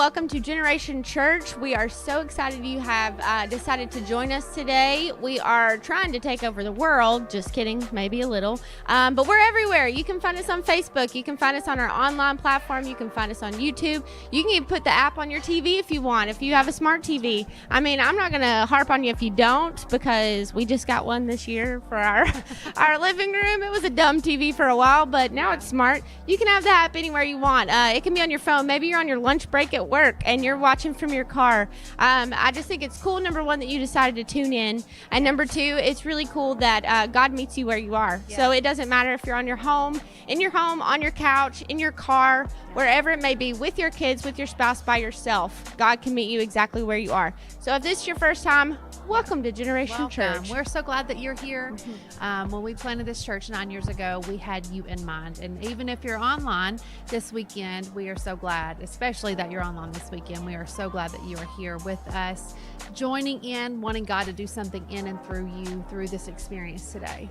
welcome to Generation Church. We are so excited you have decided to join us today. We are trying to take over the world. Just kidding, maybe a little. But we're everywhere. You can find us on Facebook. You can find us on our online platform. You can find us on YouTube. You can even put the app on your TV if you want, if you have a smart TV. I mean, I'm not going to harp on you if you don't, because we just got one this year for our living room. It was a dumb TV for a while, but now it's smart. You can have the app anywhere you want. It can be on your phone. Maybe you're on your lunch break at work and you're watching from your car. I just think it's cool, number one, that you decided to tune in, and number two, it's really cool that God meets you where you are. Yeah. So it doesn't matter if you're on your home, in your home, on your couch, in your car, wherever it may be, with your kids, with your spouse, by yourself. God can meet you exactly where you are. So if this is your first time, welcome to Generation Church. We're so glad that you're here. When we planted this church 9 years ago, we had you in mind. And even if you're online this weekend, we are so glad, especially that you're online this weekend. We are so glad that you are here with us, joining in, wanting God to do something in and through you through this experience today.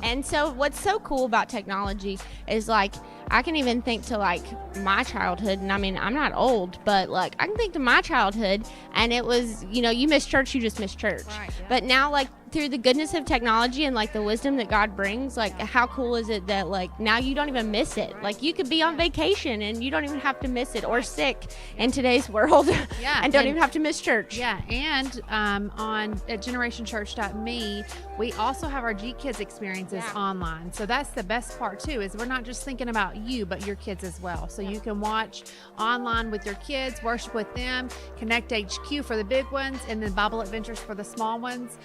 And so what's so cool about technology is, like, I can even think to, like, my childhood, and I mean, I'm not old, but, like, I can think to my childhood, and it was, you know, you miss church, you just miss church. Right, yeah. But now, like, through the goodness of technology and, like, the wisdom that God brings, like, how cool is it that, like, now you don't even miss it? Right. Like, you could be on vacation and you don't even have to miss it, or sick in today's world. Yeah, and don't even have to miss church. Yeah, and at generationchurch.me, we also have our G Kids experiences online. So that's the best part too, is we're not just thinking about you, but your kids as well. So you can watch online with your kids, worship with them, Connect HQ for the big ones, and then Bible Adventures for the small ones.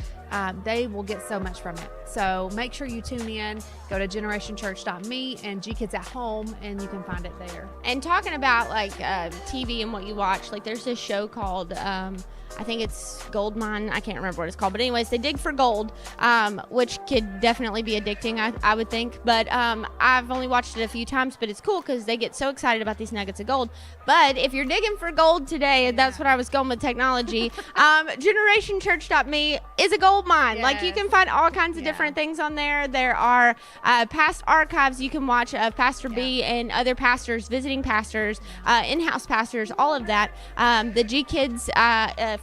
They will get so much from it. So make sure you tune in, go to generationchurch.me and G Kids at Home, and you can find it there. And talking about, like, TV and what you watch, like, there's this show called, I think it's Gold Mine. I can't remember what it's called. But anyways, they dig for gold, which could definitely be addicting, I would think. But I've only watched it a few times, but it's cool because they get so excited about these nuggets of gold. But if you're digging for gold today, that's what I was going with technology, generationchurch.me is a gold mine. Yes. Like, you can find all kinds of different things on there. There are past archives you can watch of Pastor B and other pastors, visiting pastors, in-house pastors, all of that. The G Kids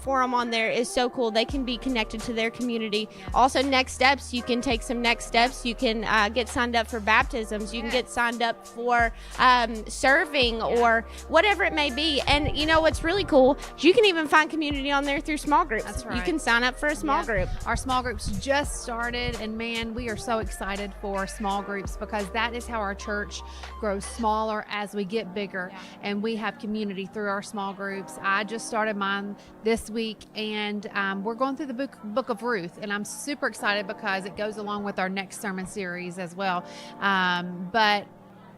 forum on there is so cool. They can be connected to their community. Also, next steps, you can take some next steps. You can get signed up for baptisms. You can get signed up for serving or whatever it may be. And you know what's really cool is you can even find community on there through small groups. That's right. You can sign up for a small group. Our small groups just started, and man, we are so excited for small groups, because that is how our church grows smaller as we get bigger, and we have community through our small groups. I just started mine this week, and we're going through the book of Ruth, and I'm super excited because it goes along with our next sermon series as well. But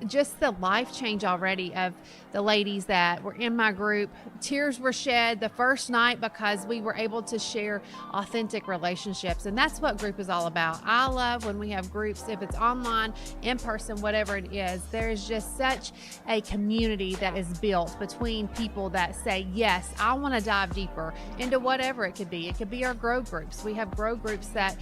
just the life change already of the ladies that were in my group. Tears were shed the first night because we were able to share authentic relationships, and that's what group is all about. I love when we have groups, if it's online, in person, whatever it is. There's just such a community that is built between people that say, yes, I want to dive deeper into whatever it could be. It could be our grow groups. We have grow groups that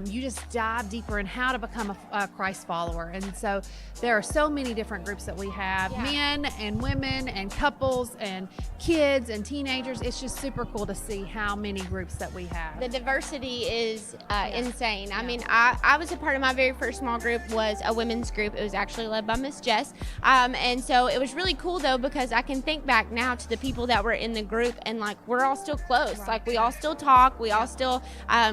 you just dive deeper in how to become a Christ follower. And so there are so many different groups that we have, men and women and couples and kids and teenagers. It's just super cool to see how many groups that we have. The diversity is insane. I mean, I was a part of my very first small group was a women's group. It was actually led by Miss Jess. And so it was really cool, though, because I can think back now to the people that were in the group, and, like, we're all still close. Right. Like, we all still talk. We all still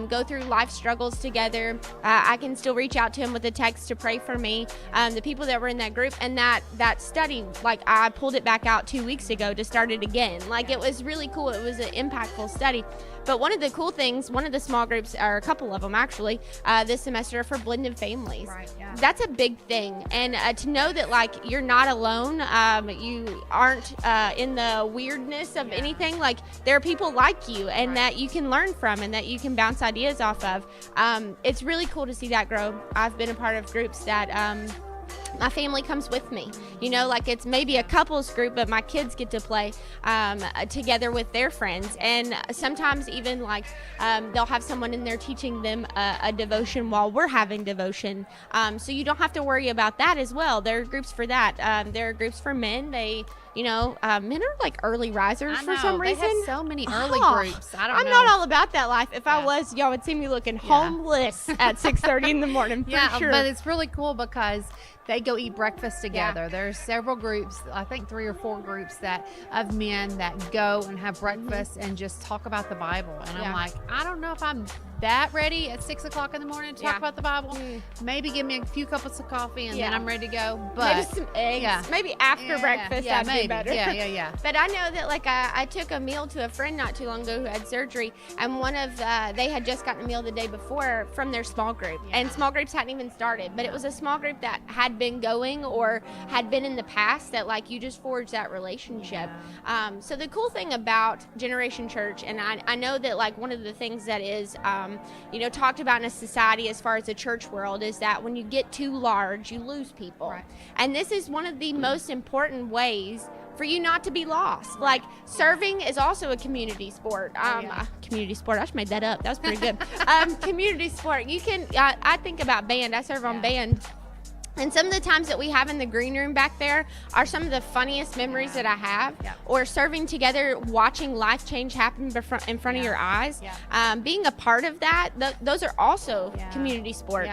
go through life struggles together. I can still reach out to him with a text to pray for me. The people that were in that group, and that study, like, I pulled it back out 2 weeks ago to start it again. Like, it was really cool. It was an impactful study. But one of the cool things, one of the small groups, or a couple of them actually, this semester, are for blended families. Right, yeah. That's a big thing. And to know that, like, you're not alone, you aren't in the weirdness of anything. Like, there are people like you, and that you can learn from, and that you can bounce ideas off of. It's really cool to see that grow. I've been a part of groups that my family comes with me, you know, like, it's maybe a couples group, but my kids get to play together with their friends. And sometimes even, like, they'll have someone in there teaching them a devotion while we're having devotion. So you don't have to worry about that as well. There are groups for that. There are groups for men. They men are like early risers for some reason. They have so many early groups. I'm not all about that life. If I was, y'all would see me looking homeless at 6:30 in the morning for sure. But it's really cool because they go eat breakfast together. Yeah. There's several groups, I think 3 or 4 groups of men that go and have breakfast and just talk about the Bible. And I'm like, I don't know if I'm that ready at 6 o'clock in the morning to talk about the Bible. Maybe give me a few cups of coffee and then I'm ready to go. But maybe some eggs. Maybe after breakfast that'd be better. Yeah. But I know that I took a meal to a friend not too long ago who had surgery, and they had just gotten a meal the day before from their small group. And small groups hadn't even started, but it was a small group that had been going or had been in the past that you just forged that relationship. So the cool thing about Generation Church, and I know that one of the things that is talked about in a society as far as the church world is that when you get too large, you lose people. Right. And this is one of the most important ways for you not to be lost. Serving is also a community sport. Community sport, I just made that up. That was pretty good. Community sport. You can, I think about band. I serve on band. And some of the times that we have in the green room back there are some of the funniest memories that I have. Or serving together, watching life change happen in front of your eyes. Being a part of that, those are also community sports.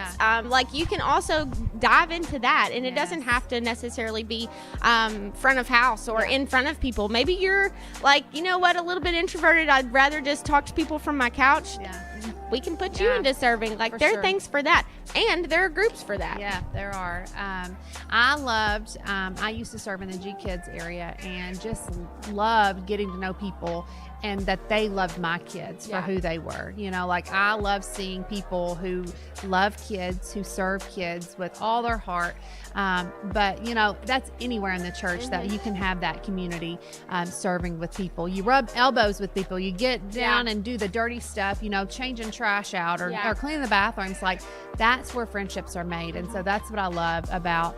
You can also dive into that, and it doesn't have to necessarily be front of house or in front of people. Maybe you're a little bit introverted. I'd rather just talk to people from my couch. We can put you into serving. There are things for that, and there are groups for that. Yeah, there are. I used to serve in the G Kids area and just loved getting to know people and that they loved my kids for who they were. I love seeing people who love kids, who serve kids with all their heart. But that's anywhere in the church that you can have that community serving with people. You rub elbows with people. You get down and do the dirty stuff, changing trash out or cleaning the bathrooms. That's where friendships are made. And so that's what I love about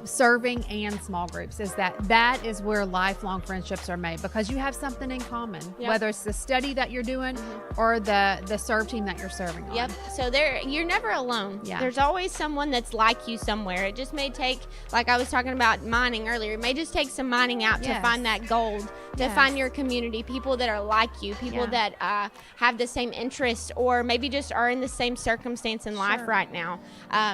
serving and small groups is that is where lifelong friendships are made because you have something in common, whether it's the study that you're doing or the serve team that you're serving on. So you're never alone. There's always someone that's like you somewhere. It just may take, like I was talking about mining earlier, it may just take some mining out to find that gold, to find your community, people that are like you, people that have the same interests or maybe just are in the same circumstance in life right now.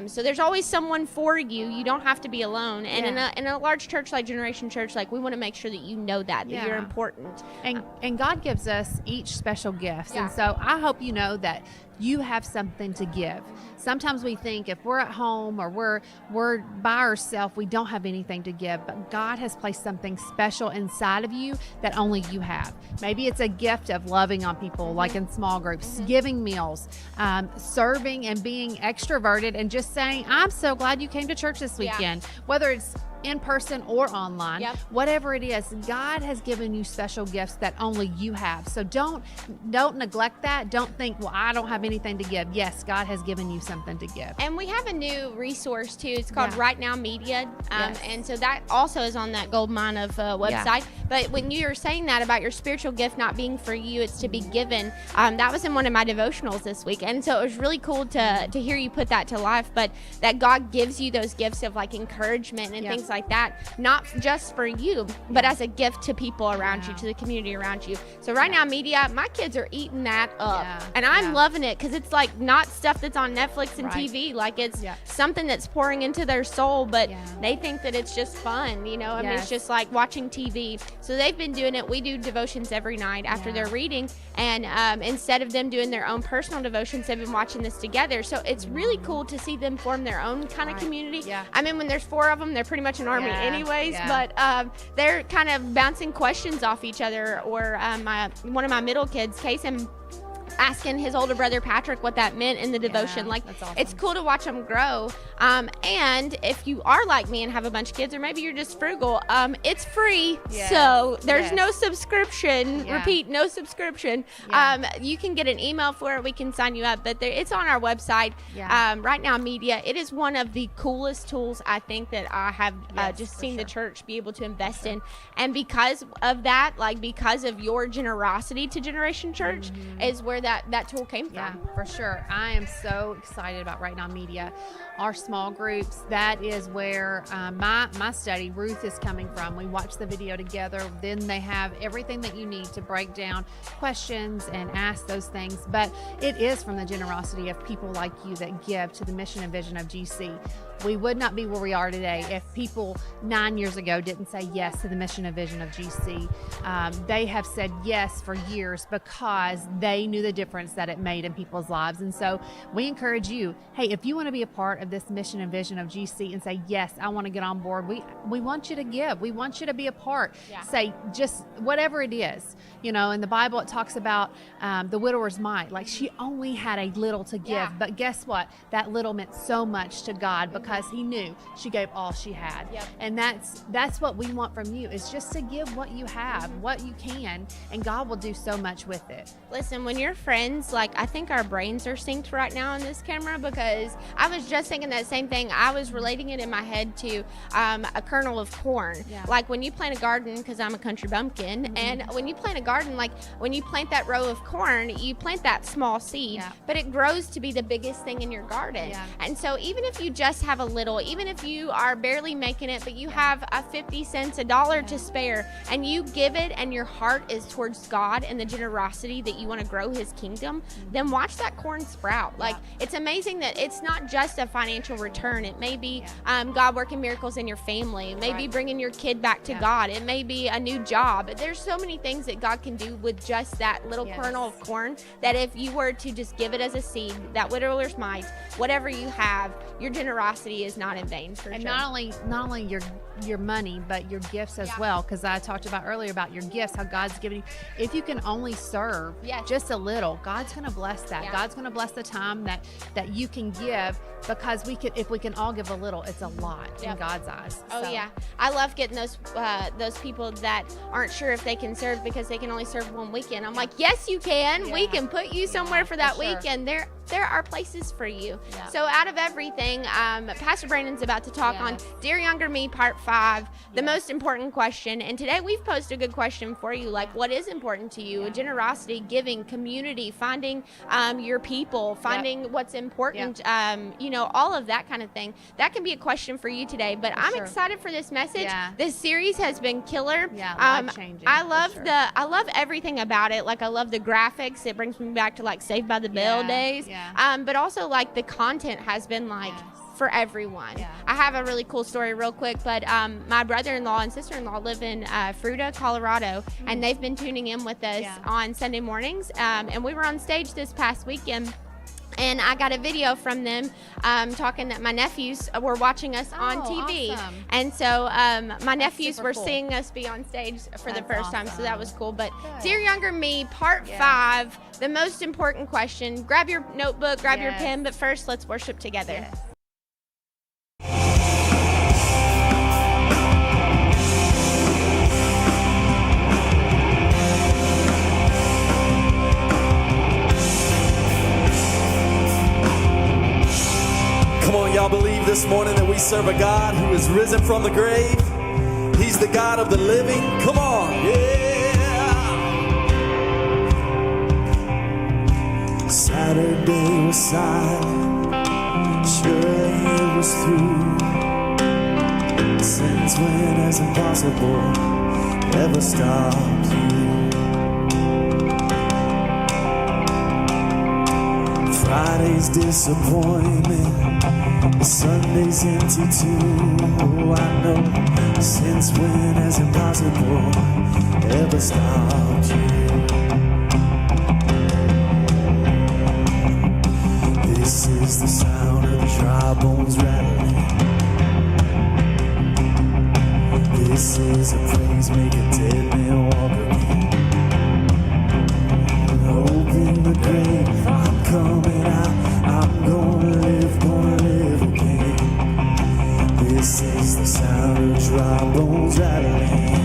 So there's always someone for you. You don't have to be alone. And in a large church like Generation Church, we want to make sure that you know that you're important. And God gives us each special gifts. And so I hope you know that you have something to give. Sometimes we think if we're at home or we're by ourselves, we don't have anything to give, but God has placed something special inside of you that only you have. Maybe it's a gift of loving on people, like in small groups, giving meals, serving and being extroverted and just saying, I'm so glad you came to church this weekend, whether it's in person or online, whatever it is, God has given you special gifts that only you have. So don't neglect that. Don't think, well, I don't have anything to give. Yes, God has given you something to give. And we have a new resource too. It's called RightNow Media. And so that also is on that gold mine of website. But when you're saying that about your spiritual gift not being for you, it's to be given, that was in one of my devotionals this week. And so it was really cool to hear you put that to life, but that God gives you those gifts of encouragement and things like that, not just for you, but as a gift to people around you, to the community around you. So RightNow Media, my kids are eating that up, and I'm loving it because it's not stuff that's on Netflix and TV. It's something that's pouring into their soul, but they think that it's just fun, it's just like watching TV. So they've been doing it. We do devotions every night after they're reading, and instead of them doing their own personal devotions, they've been watching this together. So it's really cool to see them form their own kind of community. I mean, when there's 4 of them, they're pretty much an army anyways, but they're kind of bouncing questions off each other, or one of my middle kids, Kason, asking his older brother Patrick what that meant in the devotion. That's awesome. It's cool to watch them grow. And if you are like me and have a bunch of kids, or maybe you're just frugal, it's free. So there's no subscription. Repeat, no subscription. You can get an email for it. We can sign you up, but it's on our website. RightNow Media. It is one of the coolest tools I think that I have just seen the church be able to invest in. And because of that, because of your generosity to Generation Church, is where that tool came from. Yeah, for sure. I am so excited about RightNow Media. Our small groups, that is where my study, Ruth, is coming from. We watch the video together. Then they have everything that you need to break down questions and ask those things. But it is from the generosity of people like you that give to the mission and vision of GC. We would not be where we are today if people 9 years ago didn't say yes to the mission and vision of GC. They have said yes for years because they knew the difference that it made in people's lives. And so we encourage you, hey, if you want to be a part of this mission and vision of GC and say, yes, I want to get on board, we want you to give. We want you to be a part. Yeah. Say just whatever it is. You know, in the Bible, it talks about the widower's mite. Like, she only had a little to give. Yeah. But guess what? That little meant so much to God because he knew she gave all she had. Yep. And that's what we want from you, is just to give what you have, what you can, and God will do so much with it. Listen, when you're friends, like, I think our brains are synced right now on this camera, because I was just thinking that same thing. I was relating it in my head to a kernel of corn. Yeah. Like when you plant a garden, because I'm a country bumpkin, and when you plant a garden, like when you plant that row of corn, you plant that small seed, but it grows to be the biggest thing in your garden. Yeah. And so even if you just have a little, even if you are barely making it, but you have a 50 cents, $1 to spare, and you give it, and your heart is towards God and the generosity that you want to grow his kingdom, then watch that corn sprout. Like, it's amazing that it's not just a financial return. It may be God working miracles in your family. It may be bringing your kid back to God. It may be a new job. There's so many things that God can do with just that little kernel of corn, that if you were to just give it as a seed, that widower's mite, whatever you have, your generosity is not in vain. For and sure. not only your money, but your gifts as well, because I talked about earlier about your gifts, how God's given you. If you can only serve just a little, God's going to bless that. Yeah. God's going to bless the time that you can give, because if we can all give a little, it's a lot in God's eyes. Oh yeah, I love getting those people that aren't sure if they can serve because they can only serve one weekend. I'm like, yes, you can. We can put you somewhere for that weekend. There are places for you. Yeah. So out of everything, Pastor Brandon's about to talk on Dear Younger Me, Part 5, the most important question. And today we've posed a good question for you, like, what is important to you? Generosity, giving, community, finding your people, finding what's important, you know, all of that kind of thing. That can be a question for you today. But I'm excited for this message. Yeah. This series has been killer. Yeah, life-changing. I love everything about it. Like, I love the graphics. It brings me back to like Saved by the Bell days. Yeah. But also, like, the content has been like for everyone. Yeah. I have a really cool story real quick, but my brother-in-law and sister-in-law live in Fruita, Colorado, and they've been tuning in with us on Sunday mornings. And we were on stage this past weekend, and I got a video from them talking that my nephews were watching us on TV. Awesome. And so my nephews were seeing us be on stage for the first time, so that was cool. But Dear Younger Me, Part 5, the most important question. Grab your notebook, grab your pen, but first let's worship together. Yes. Come on, y'all believe this morning that we serve a God who is risen from the grave? He's the God of the living. Come on, Saturday was silent, sure it was through. Since when has impossible ever stopped you? Friday's disappointment, Sunday's empty too. Oh, I know, since when has impossible ever stopped you? This is the sound of the dry bones rattling. This is a praise make a dead man walk again. Open the grave, I'm coming out, I'm gonna live again. This is the sound of dry bones rattling.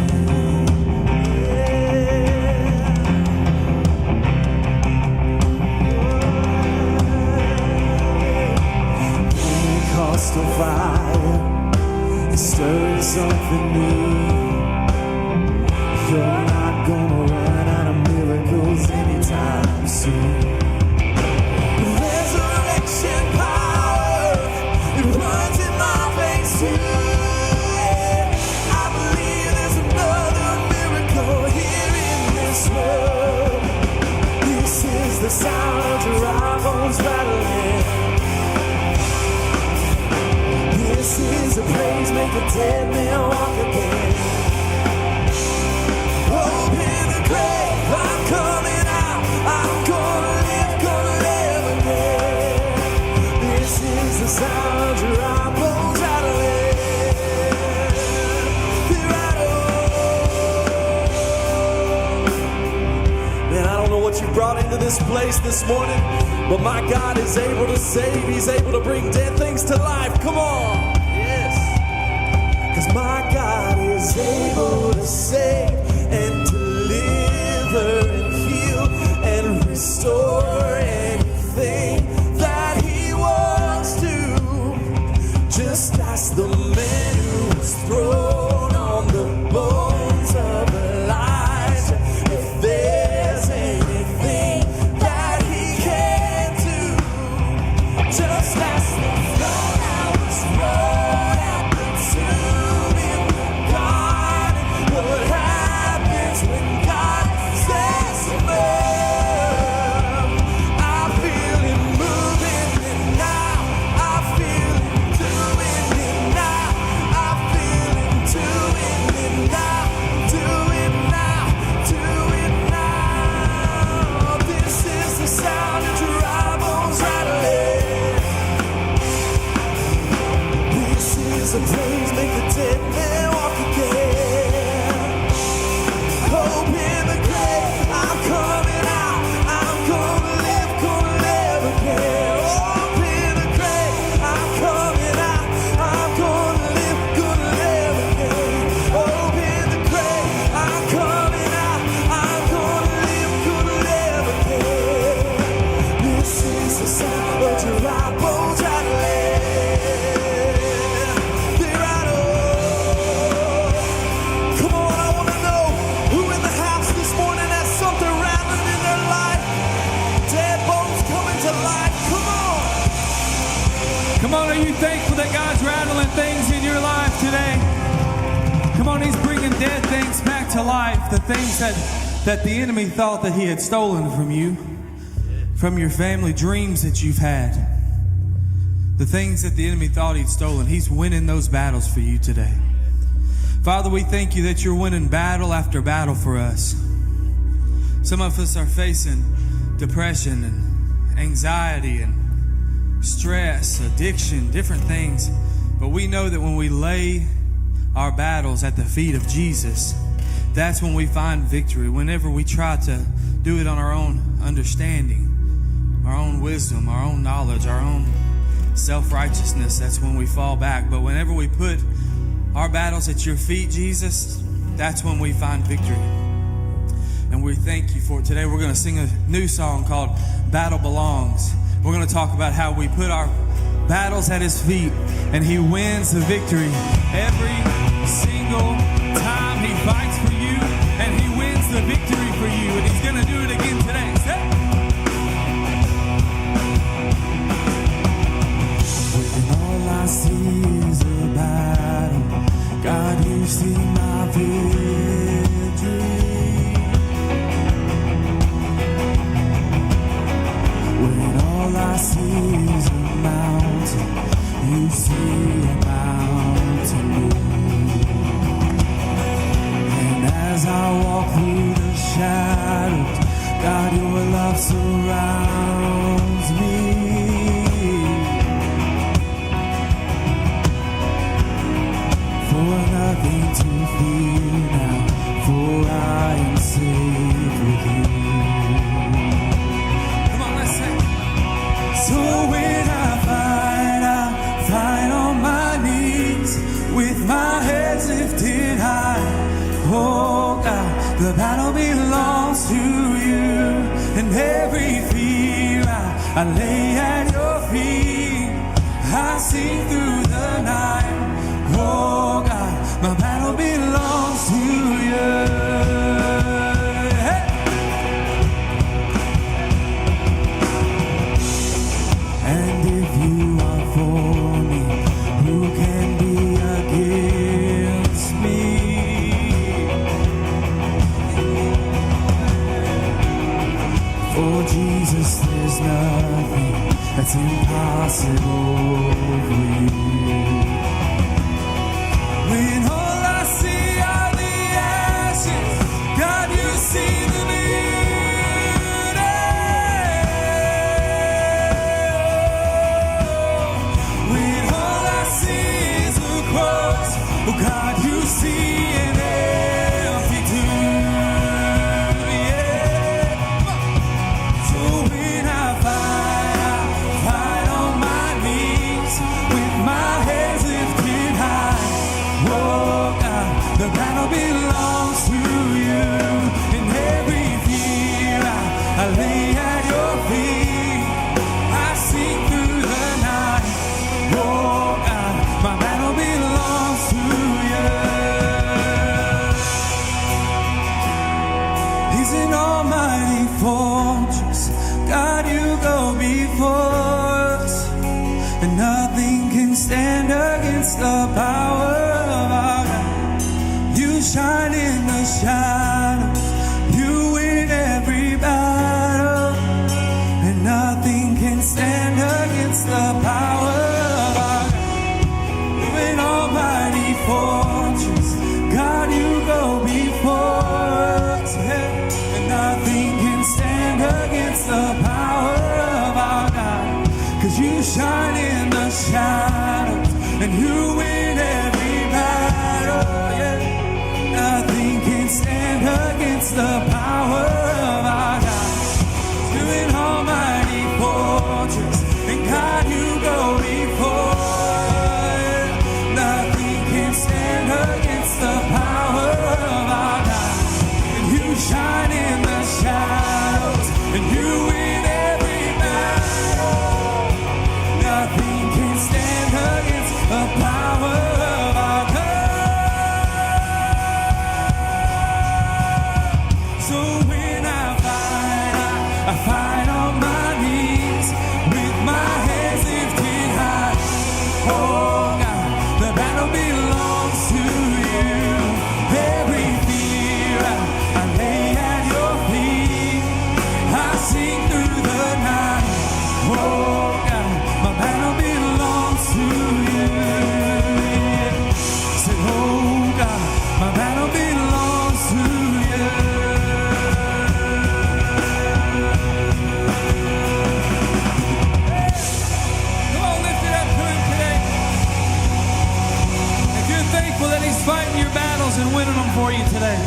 Pentecostal fire is stirring something new. You're not gonna run out of miracles anytime soon. make the dead man walk again. Hope in the grave, I'm coming out. I'm gonna live again. This is the sound of dry bones rattling. They rattle. Man, I don't know what you brought into this place this morning, but my God is able to save. He's able to bring dead things to life. Come on. Yes. 'Cause my God is able to save and deliver and heal and restore anything that He wants to. Just ask the man who was thrown on the bones of Elijah if there's anything that He can do. Just ask the flood that was thrown at the tomb in the garden. What happens when God says to move? I feel Him moving it now. I feel Him doing it now. I feel Him doing it now. Do it now. Do it now. This is the sound of dry bones rattling. This is a praise, make the dead man walk again. Hope in the grave, I'm coming out. I'm gonna live again. Hope in the grave, I'm coming out. I'm gonna live again. Hope in the grave, I'm coming out. I'm gonna live again. This is the sound of dry bones rattling. They rattle. Come on, I wanna know who in the house this morning has something rattling in their life. Dead bones coming to life. Come on. Come on, are you thankful that God's rattling things in your life today? Come on, He's bringing dead things back to life. The things that the enemy thought that he had stolen from you, from your family, dreams that you've had. The things that the enemy thought he'd stolen, He's winning those battles for you today. Father, we thank You that You're winning battle after battle for us. Some of us are facing depression and anxiety and stress, addiction, different things. But we know that when we lay our battles at the feet of Jesus, that's when we find victory. Whenever we try to do it on our own understanding, our own wisdom, our own knowledge, our own self-righteousness, that's when we fall back. But whenever we put our battles at Your feet, Jesus, that's when we find victory. And we thank You for it. Today we're going to sing a new song called Battle Belongs. We're going to talk about how we put our battles at His feet and He wins the victory every single time He fights for you, and He wins the victory for you, and He's going to do it again today. When all I see is a battle, God, You see my victory. When all I see is a mountain, You see a mountain move. And as I walk through the shadows, God, Your love surrounds me. For nothing to fear now, for I am safe with You. Come on, let's sing. So when I fight on my knees with my head lifted high. Oh God, the battle belongs to You, and every fear I lay at Your feet. I sing through the night. Oh God, my battle belongs to You. And if You are for me, who can be against me? For Jesus, there's nothing that's impossible for You. When all I see are the ashes, God, you see the beauty. When all I see is a cross, oh God, you see an empty tomb. Yeah. So when I fight on my knees with my hands lifted high. Oh God, the battle belongs to you. In every fear I lay at your feet. I sing through the night. Oh God, my battle belongs to you. He's an almighty fortress. God, you go before us, and nothing can stand against the power of our God. You shine in the shadows, you win every battle, and nothing can stand against the power of our God. You're an almighty fortress, God, you go before us, yeah, and nothing can stand against the power of our God. 'Cause you shine in the shadows, and you win every battle, yeah. Nothing can stand against the power of our God. You're an almighty fortress, and God, you go before. Yeah. Nothing can stand against the power of our God. And you shine in the shadows, and you win every battle. Nothing can stand against the power of our God. So when I fight on my knees with my hands lifted high. Oh God, the battle belongs to you. Every fear I lay at your feet. I sing through the night. Oh God, my battle belongs to you. Say, oh God, my battle belongs to you. Come on, lift it up to him today. If you're thankful that he's fighting your battles and winning them for you today.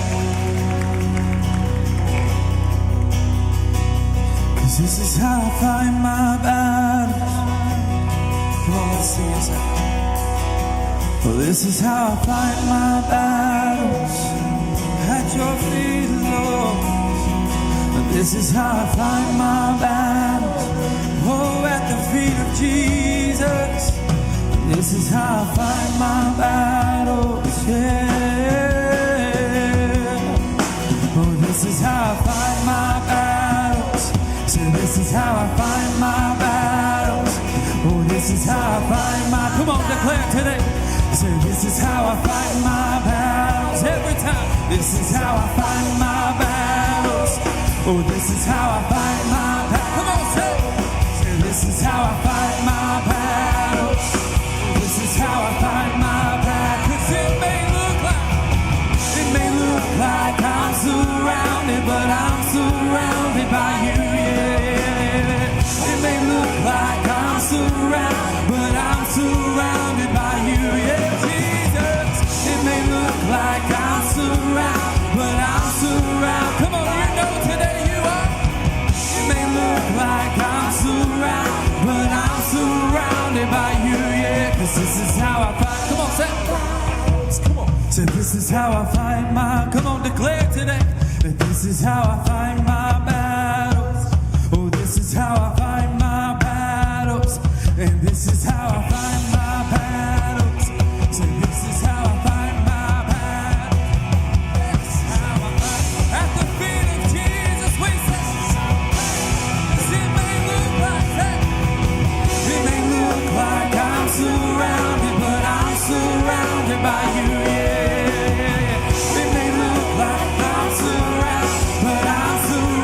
'Cause this is how I fight my battles. Come on, let's sing this out. Well, this is how I fight my battles at your feet, Lord. And this is how I fight my battles, oh, at the feet of Jesus. And this is how I fight my battles, yeah. Oh, this is how I fight my battles. So this is how I fight my battles. Oh, this is how I fight my. Come on, declare today. So this is how I fight my battles every time. This is how I fight my battles. Oh, this is how I fight my battles. Come on, say. So this is how I fight my battles. This is how I fight my battles. 'Cause it may look like I'm surrounded, but I'm surrounded by you, yeah. It may look like I'm surrounded, but I'm surrounded by you, yeah, Jesus. It may look like I'm surrounded, but I'm surrounded. Come on, you know today you are. It may look like I'm surrounded, but I'm surrounded by you, yeah. 'Cause this is how I fight. Come on, say it. Come on. So this is how I fight my. Come on, declare today that this is how I fight my battles. Oh, this is how I fight my battles, and this is how I fight my battles. So this is how I fight my battles. This is how I fight at the feet of Jesus. We say, 'cause it may look like that. It may look like I'm surrounded, but I'm surrounded by you, yeah. It may look like I'm surrounded, but I'm surrounded.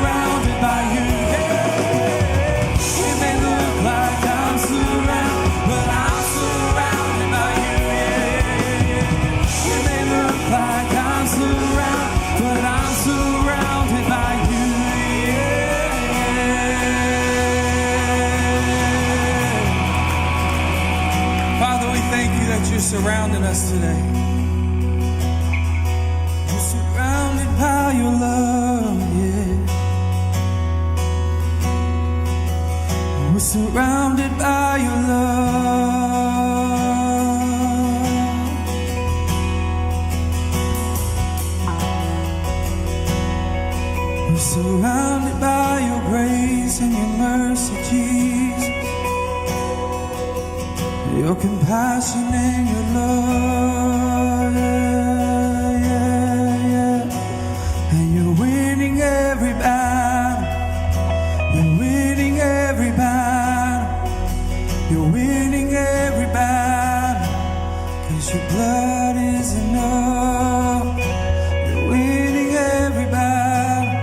surrounding us today. We're surrounded by your love, yeah. We're surrounded by your love. We're surrounded by your grace and your mercy, Jesus. Your compassion and your love, yeah, yeah, yeah. And you're winning every battle. You're winning every battle. You're winning every battle. 'Cause your blood is enough. You're winning every battle.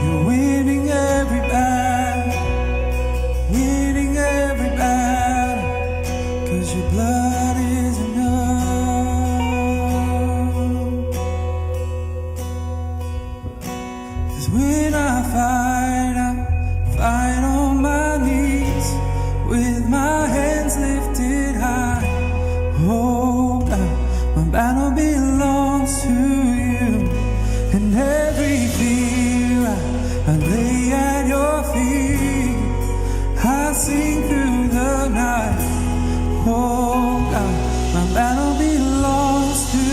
You're winning every battle. Winning every battle. 'Cause your blood is enough. 'Cause when I fight on my knees with my hands lifted high. Oh God, my battle belongs to you. And every fear I lay at your feet. I sing through the night. Oh God, my battle belongs to you.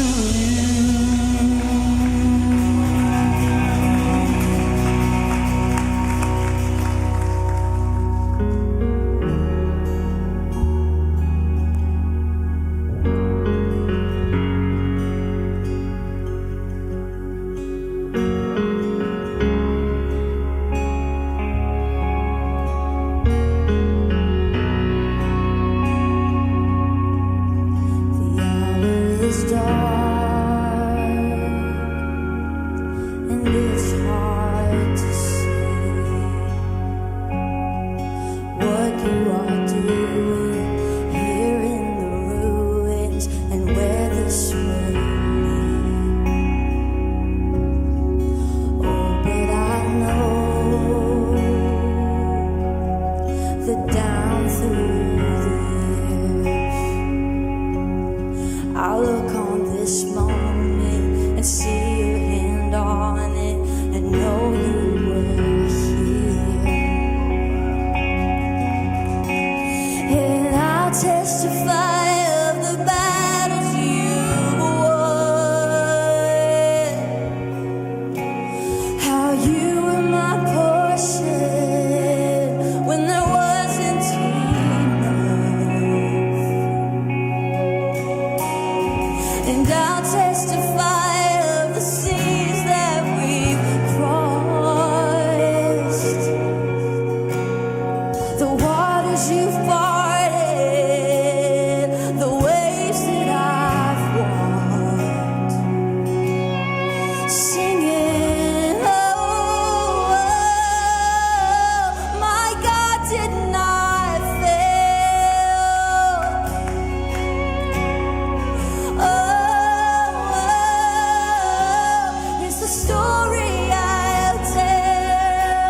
I'll look on this moment and see your hand on it and know you were here. And I'll testify of the battles you won, how you were my portion when there wasn't enough. And I'll testify of the seas that we've crossed, the waters you've parted, the waves that I've walked, singing, oh, my God did not fail. It's the story I'll tell,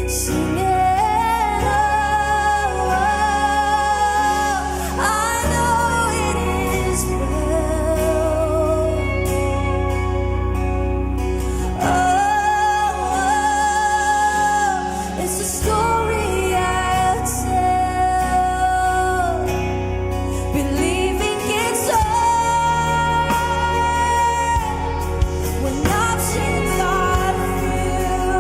singing, I know it is well. It's the story I'll tell, believing it's all when options are few,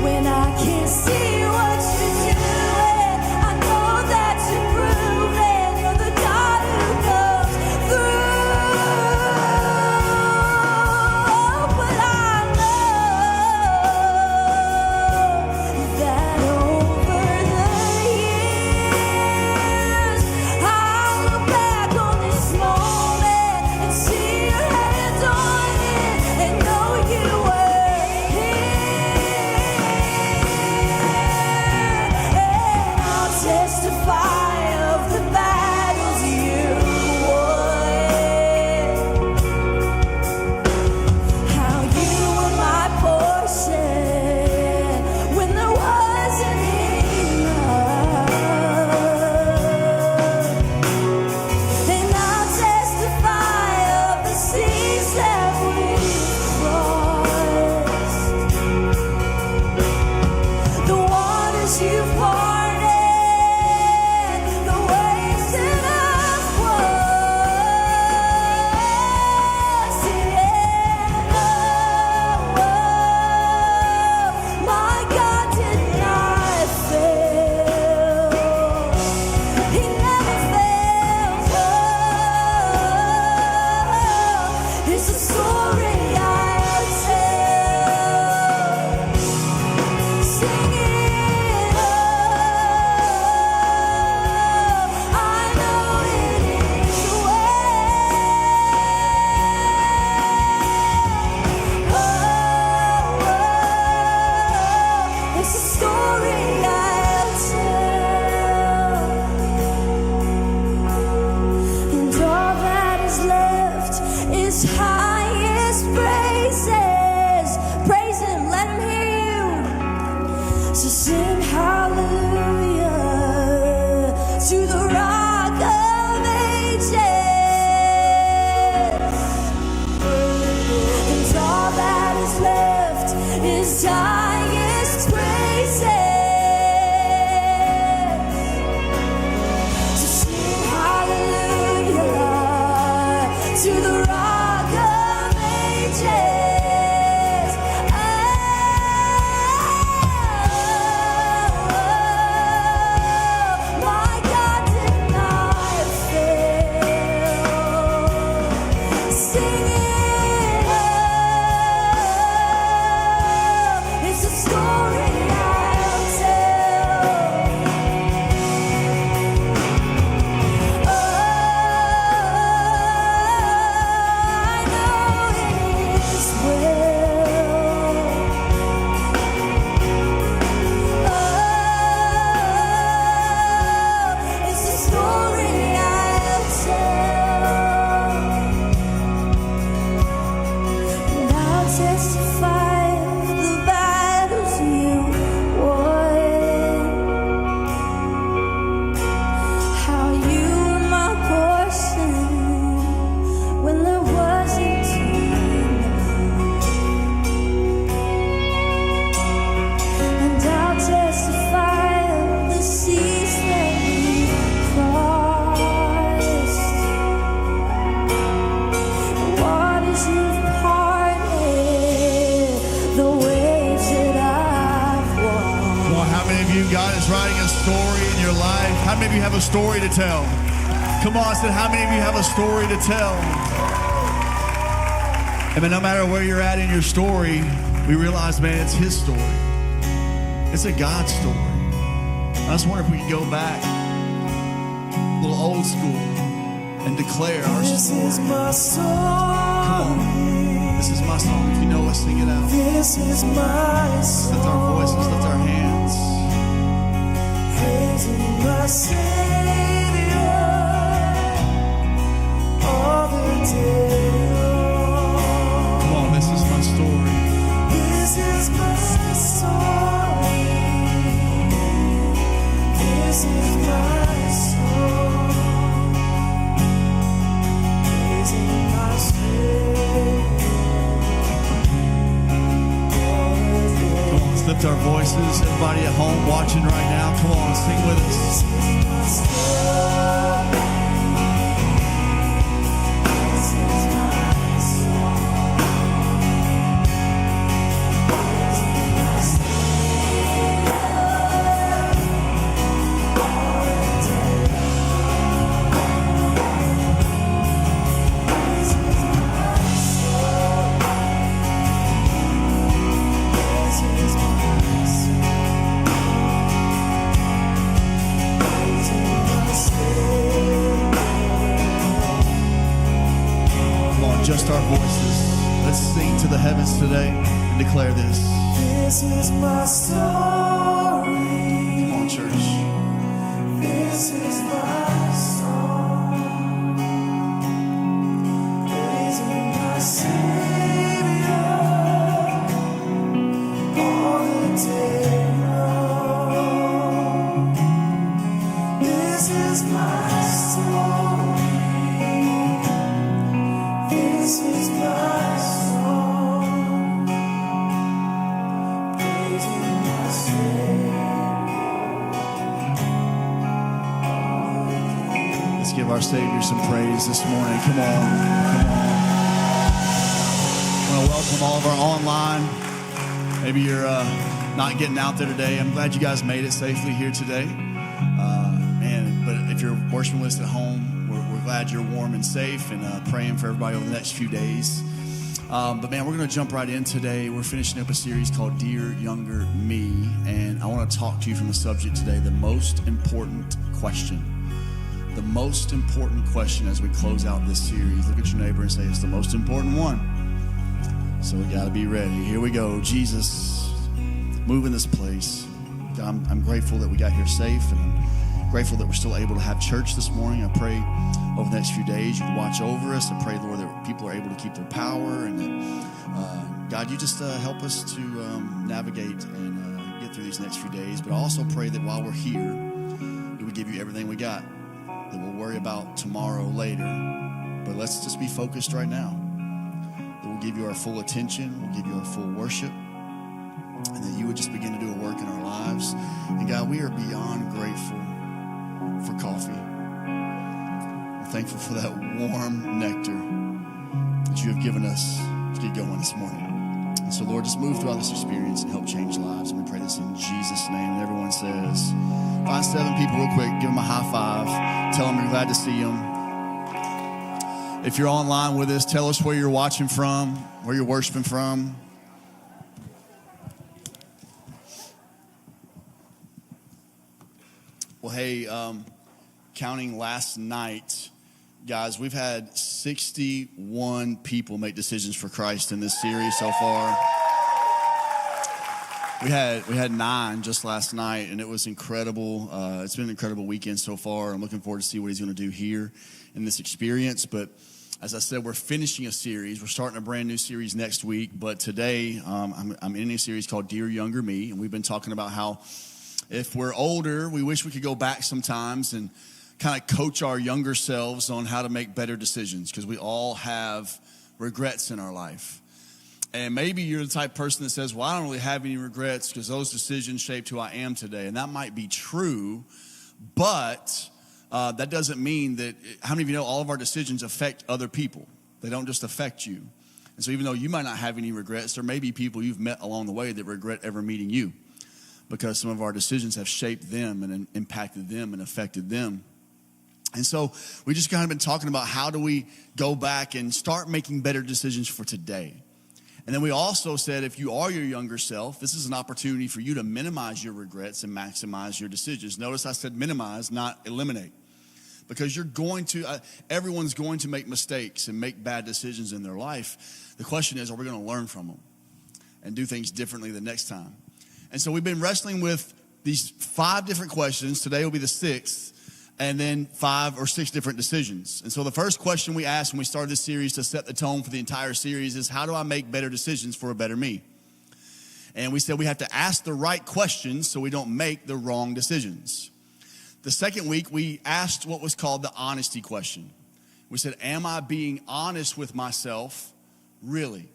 when I can't see what you're doing. I know that you're proving you're the God who comes through. But I know that waters you've parted, the waves that I've crossed. Yeah, my God did not fail. He never fails. It's a story I'll tell. Sing it. I know it is well. It's a story I'll tell. And all that is left is highest praises. Praise Him, let Him hear you. So sing hallelujah to the Rock of Ages. And all that is left is highest praises. So sing hallelujah to the Rock of Ages. My God did not fail. Sing it. It's a story I'll tell. I know it is well. It's a story I'll tell. And I'll testify of the battles you won. How you were my portion when there wasn't enough. And I'll testify of the seas that you crossed, the waters you've parted, the waves that I've walked. Come on, how many of you, God is writing a story in your life? How many of you have a story to tell? Come on, I said, how many of you have a story to tell? I mean, no matter where you're at in your story, we realize, man, it's His story. It's a God story. I just wonder if we could go back a little old school and declare our This story. is my Come on. song. This is my song. If you know it, sing it out. This is my Lift our voices, lift our song. hands. Praising my Savior all the day long. Come on, this is my story. This is my story. This is my song. Praising my Savior all the day. Come on, let's lift our voices. Everybody at home watching right now, come on, sing with us. This is my story. This is my song. Praising my Savior all the day long. This is my story. This is my song. Praising my Savior. Come on, just our voices. Let's sing to the heavens today and declare this. This is my story. Come on, church. This is my song. Praising my Savior all the day long. This is my story. This is my song. Praising my Savior. give our Savior some praise this morning. Come on, come on. I want to welcome all of our online. Maybe you're not getting out there today. I'm glad you guys made it safely here today. But if you're worshiping with us at home, we're glad you're warm and safe, and praying for everybody over the next few days. But man, we're going to jump right in today. We're finishing up a series called Dear Younger Me, and I want to talk to you from the subject today, the most important question. The most important question as we close out this series. Look at your neighbor and say, it's the most important one. So we got to be ready. Here we go. Jesus, move in this place. God, I'm grateful that we got here safe, and I'm grateful that we're still able to have church this morning. I pray over the next few days you watch over us. I pray, Lord, that people are able to keep their power, and that, God, you just help us to navigate and get through these next few days. But I also pray that while we're here, we would give you everything we got, that we'll worry about tomorrow later. But let's just be focused right now. That we'll give you our full attention, we'll give you our full worship, and that you would just begin to do a work in our lives. And God, we are beyond grateful for coffee. We're thankful for that warm nectar that you have given us to get going this morning. And so, Lord, just move throughout this experience and help change lives. And we pray this in Jesus' name. And everyone says, find 7 people real quick, give them a high five, tell them you're glad to see them. If you're online with us, tell us where you're watching from, where you're worshiping from. Well, hey, counting last night, guys, we've had 61 people make decisions for Christ in this series so far. We had 9 just last night, and it was incredible. It's been an incredible weekend so far. I'm looking forward to see what he's going to do here in this experience. But as I said, we're finishing a series. We're starting a brand new series next week. But today, I'm in a series called Dear Younger Me, and we've been talking about how if we're older, we wish we could go back sometimes and kind of coach our younger selves on how to make better decisions, because we all have regrets in our life. And maybe you're the type of person that says, well, I don't really have any regrets because those decisions shaped who I am today. And that might be true, but that doesn't mean that, how many of you know all of our decisions affect other people? They don't just affect you. And so even though you might not have any regrets, there may be people you've met along the way that regret ever meeting you, because some of our decisions have shaped them and impacted them and affected them. And so we just kind of been talking about how do we go back and start making better decisions for today. And then we also said if you are your younger self, this is an opportunity for you to minimize your regrets and maximize your decisions. Notice I said minimize, not eliminate. Because you're going to, everyone's going to make mistakes and make bad decisions in their life. The question is, are we going to learn from them and do things differently the next time? And so we've been wrestling with these 5 different questions. Today will be the 6th, and then 5 or 6 different decisions. And so the first question we asked when we started this series to set the tone for the entire series is, how do I make better decisions for a better me? And we said we have to ask the right questions so we don't make the wrong decisions. The second week, we asked what was called the honesty question. We said, am I being honest with myself, really?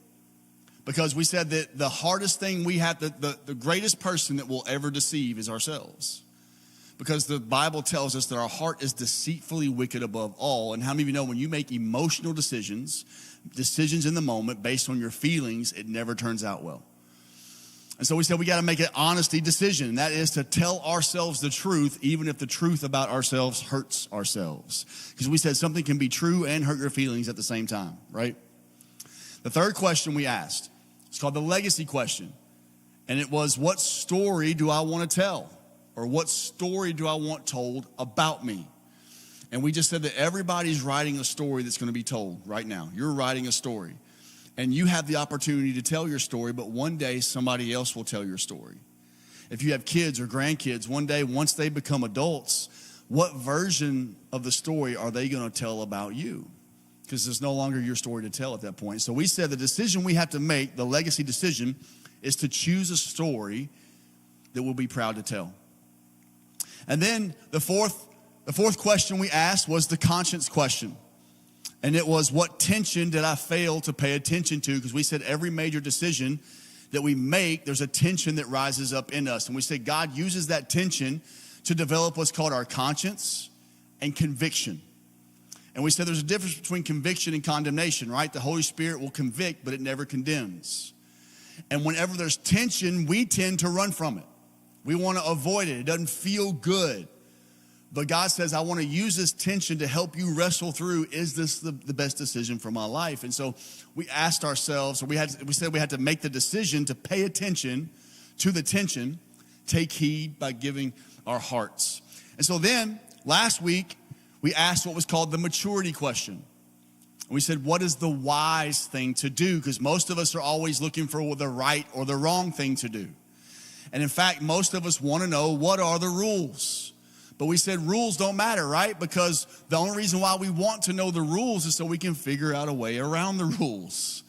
Because we said that the hardest thing we have, the greatest person that will ever deceive is ourselves. Because the Bible tells us that our heart is deceitfully wicked above all. And how many of you know when you make emotional decisions in the moment based on your feelings, it never turns out well. And so we said we got to make an honesty decision. And that is to tell ourselves the truth, even if the truth about ourselves hurts ourselves. Because we said something can be true and hurt your feelings at the same time, right? The third question we asked, it's called the legacy question. And it was, what story do I want to tell? Or what story do I want told about me? And we just said that everybody's writing a story that's going to be told right now. You're writing a story. And you have the opportunity to tell your story, but one day somebody else will tell your story. If you have kids or grandkids, one day once they become adults, what version of the story are they going to tell about you? Because there's no longer your story to tell at that point. So we said the decision we have to make, the legacy decision, is to choose a story that we'll be proud to tell. And then the fourth question we asked was the conscience question. And it was, what tension did I fail to pay attention to? Because we said every major decision that we make, there's a tension that rises up in us. And we said God uses that tension to develop what's called our conscience and conviction. And we said there's a difference between conviction and condemnation, right? The Holy Spirit will convict, but it never condemns. And whenever there's tension, we tend to run from it. We want to avoid it. It doesn't feel good. But God says, I want to use this tension to help you wrestle through, is this the best decision for my life? And so we asked ourselves, or we said we had to make the decision to pay attention to the tension, take heed by giving our hearts. And so then, last week, we asked what was called the maturity question. We said, what is the wise thing to do? Because most of us are always looking for the right or the wrong thing to do. And in fact, most of us want to know, what are the rules? But we said rules don't matter, right? Because the only reason why we want to know the rules is so we can figure out a way around the rules.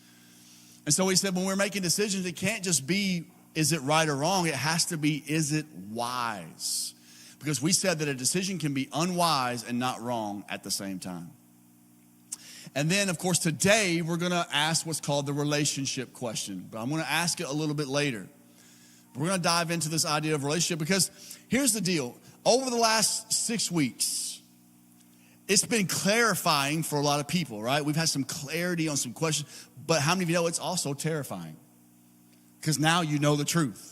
And so we said, when we're making decisions, it can't just be, is it right or wrong? It has to be, is it wise? Because we said that a decision can be unwise and not wrong at the same time. And then, of course, today we're going to ask what's called the relationship question. But I'm going to ask it a little bit later. We're going to dive into this idea of relationship because here's the deal. Over the last 6 weeks, it's been clarifying for a lot of people, right? We've had some clarity on some questions. But how many of you know it's also terrifying? Because now you know the truth.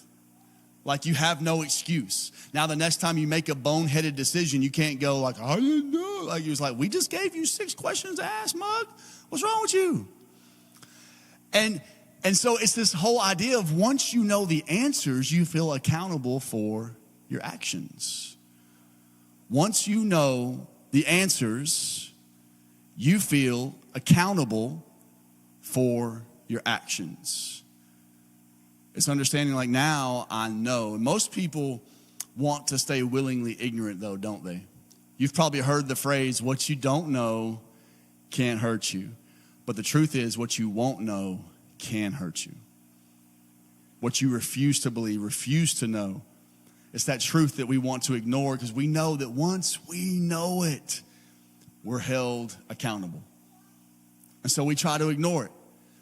Like, you have no excuse. Now, the next time you make a boneheaded decision, you can't go like, I didn't know. Like, he was like, we just gave you 6 questions to ask, mug. What's wrong with you? And so it's this whole idea of once you know the answers, you feel accountable for your actions. Once you know the answers, you feel accountable for your actions. It's understanding like, now I know. And most people want to stay willingly ignorant though, don't they? You've probably heard the phrase, what you don't know can't hurt you. But the truth is, what you won't know can hurt you. What you refuse to believe, refuse to know. It's that truth that we want to ignore because we know that once we know it, we're held accountable. And so we try to ignore it.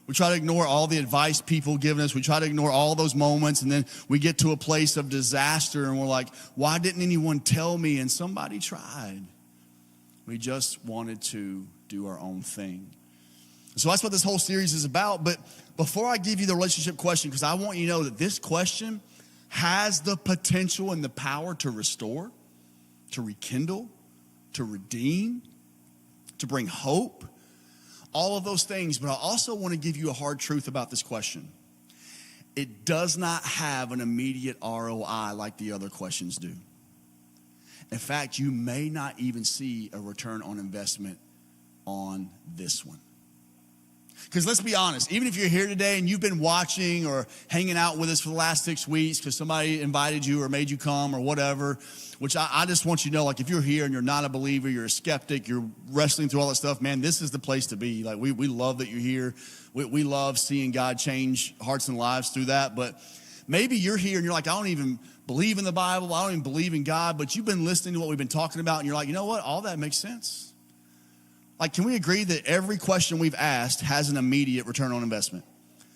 We try to ignore all the advice people give us. We try to ignore all those moments. And then we get to a place of disaster and we're like, why didn't anyone tell me? And somebody tried. We just wanted to do our own thing. So that's what this whole series is about. But before I give you the relationship question, because I want you to know that this question has the potential and the power to restore, to rekindle, to redeem, to bring hope. All of those things, but I also want to give you a hard truth about this question. It does not have an immediate ROI like the other questions do. In fact, you may not even see a return on investment on this one. Because let's be honest, even if you're here today and you've been watching or hanging out with us for the last 6 weeks because somebody invited you or made you come or whatever, which I just want you to know, like, if you're here and you're not a believer, you're a skeptic, you're wrestling through all that stuff, man, this is the place to be. Like, we love that you're here. We love seeing God change hearts and lives through that. But maybe you're here and you're like, I don't even believe in the Bible. I don't even believe in God. But you've been listening to what we've been talking about and you're like, you know what? All that makes sense. Like, can we agree that every question we've asked has an immediate return on investment?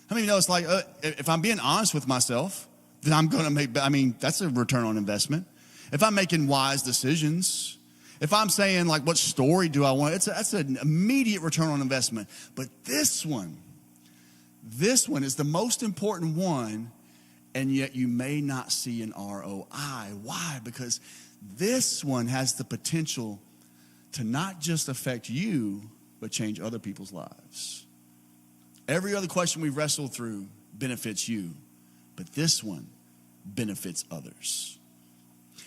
How many of you know it's like, if I'm being honest with myself, then I'm going to make, that's a return on investment. If I'm making wise decisions, if I'm saying, like, what story do I want, that's an immediate return on investment. But this one is the most important one, and yet you may not see an ROI. Why? Because this one has the potential to not just affect you, but change other people's lives. Every other question we've wrestled through benefits you, but this one benefits others.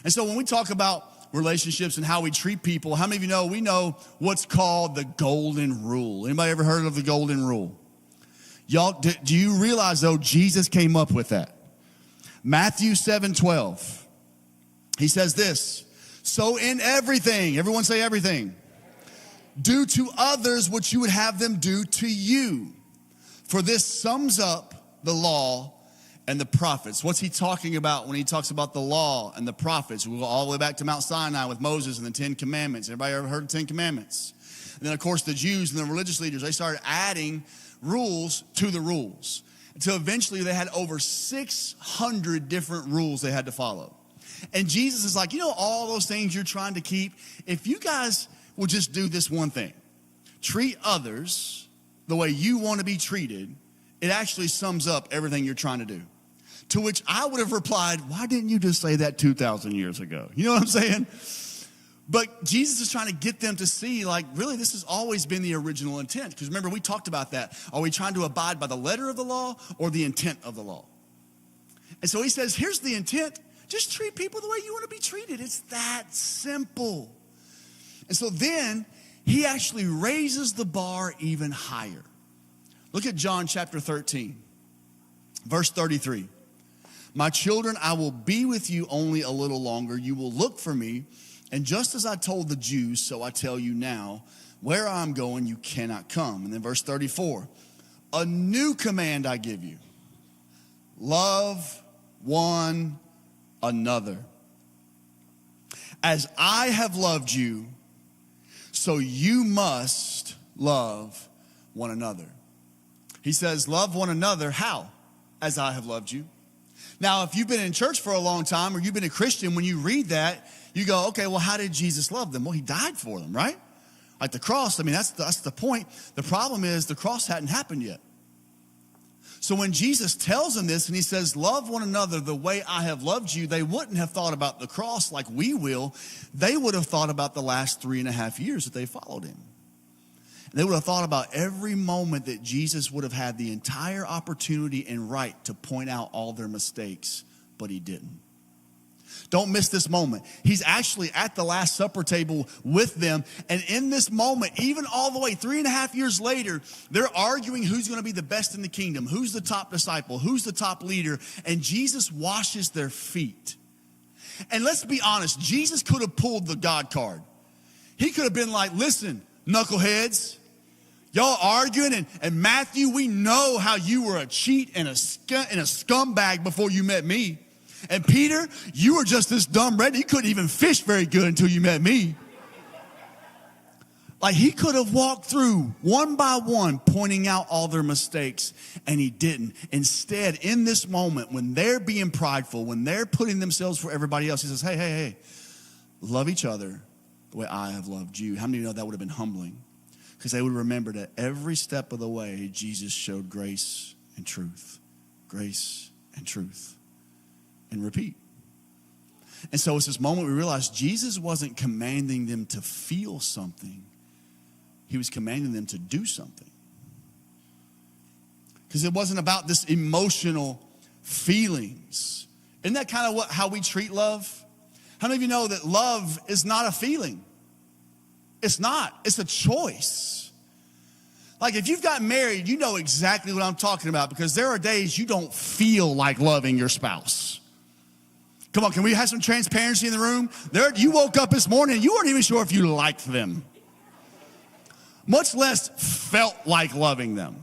And so when we talk about relationships and how we treat people, how many of you know we know what's called the golden rule? Anybody ever heard of the golden rule? Y'all, do you realize, though, Jesus came up with that? Matthew 7:12. He says this, so in everything, everyone say everything, do to others what you would have them do to you. For this sums up the law and the prophets. What's he talking about when he talks about the law and the prophets? We'll go all the way back to Mount Sinai with Moses and the 10 Commandments. Everybody ever heard of the 10 Commandments? And then, of course, the Jews and the religious leaders, they started adding rules to the rules. Until eventually they had over 600 different rules they had to follow. And Jesus is like, you know, all those things you're trying to keep, if you guys will just do this one thing. Treat others the way you want to be treated. It actually sums up everything you're trying to do. To which I would have replied, why didn't you just say that 2,000 years ago? You know what I'm saying? But Jesus is trying to get them to see, like, really, this has always been the original intent. Because remember, we talked about that. Are we trying to abide by the letter of the law or the intent of the law? And so he says, here's the intent. Just treat people the way you want to be treated. It's that simple. And so then he actually raises the bar even higher. Look at John chapter 13, verse 33. My children, I will be with you only a little longer. You will look for me. And just as I told the Jews, so I tell you now, where I'm going, you cannot come. And then verse 34, a new command I give you. Love one another. As I have loved you, so you must love one another. He says, love one another. How? As I have loved you. Now, if you've been in church for a long time or you've been a Christian, when you read that, you go, okay, well, how did Jesus love them? Well, he died for them, right? Like the cross, I mean, that's the point. The problem is the cross hadn't happened yet. So when Jesus tells them this and he says, love one another the way I have loved you, they wouldn't have thought about the cross like we will. They would have thought about the last 3.5 years that they followed him. And they would have thought about every moment that Jesus would have had the entire opportunity and right to point out all their mistakes, but he didn't. Don't miss this moment. He's actually at the Last Supper table with them. And in this moment, even all the way 3.5 years later, they're arguing who's going to be the best in the kingdom, who's the top disciple, who's the top leader. And Jesus washes their feet. And let's be honest, Jesus could have pulled the God card. He could have been like, listen, knuckleheads, y'all arguing. And Matthew, we know how you were a cheat and a scumbag before you met me. And Peter, you were just this dumb red. You couldn't even fish very good until you met me. Like he could have walked through one by one, pointing out all their mistakes, and he didn't. Instead, in this moment, when they're being prideful, when they're putting themselves for everybody else, he says, hey, love each other the way I have loved you. How many of you know that would have been humbling? Because they would remember that every step of the way, Jesus showed grace and truth. Grace and truth. And repeat. And so it's this moment we realize Jesus wasn't commanding them to feel something. He was commanding them to do something. Because it wasn't about this emotional feelings. Isn't that kind of how we treat love? How many of you know that love is not a feeling? It's not. It's a choice. Like if you've gotten married, you know exactly what I'm talking about because there are days you don't feel like loving your spouse. Come on, can we have some transparency in the room? You woke up this morning and you weren't even sure if you liked them. Much less felt like loving them.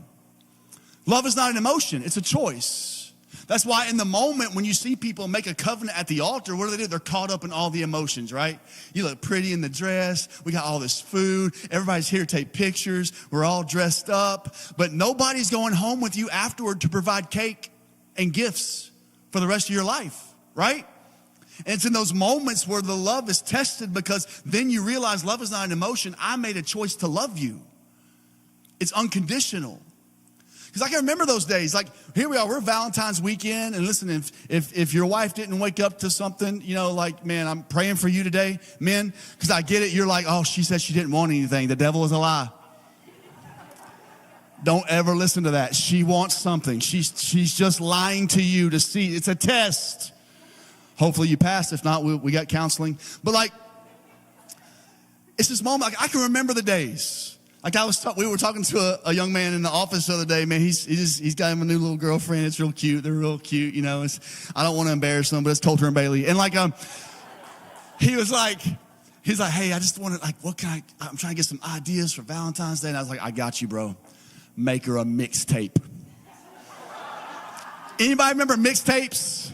Love is not an emotion, it's a choice. That's why in the moment when you see people make a covenant at the altar, what do? They're caught up in all the emotions, right? You look pretty in the dress. We got all this food. Everybody's here to take pictures. We're all dressed up. But nobody's going home with you afterward to provide cake and gifts for the rest of your life, right? And it's in those moments where the love is tested because then you realize love is not an emotion. I made a choice to love you. It's unconditional. Because I can remember those days. Like, here we are, we're Valentine's weekend. And listen, if your wife didn't wake up to something, you know, like, man, I'm praying for you today, men. Because I get it. You're like, oh, she said she didn't want anything. The devil is a lie. Don't ever listen to that. She wants something. She's just lying to you to see. It's a test. Hopefully you pass. If not, we got counseling. But like, it's this moment. Like, I can remember the days. Like we were talking to a young man in the office the other day. Man, he's got him a new little girlfriend. It's real cute. They're real cute. You know, I don't want to embarrass them, but it's Coulter and Bailey. And like, he's like, hey, I just want to I'm trying to get some ideas for Valentine's Day. And I was like, I got you, bro. Make her a mixtape. Anybody remember mixtapes?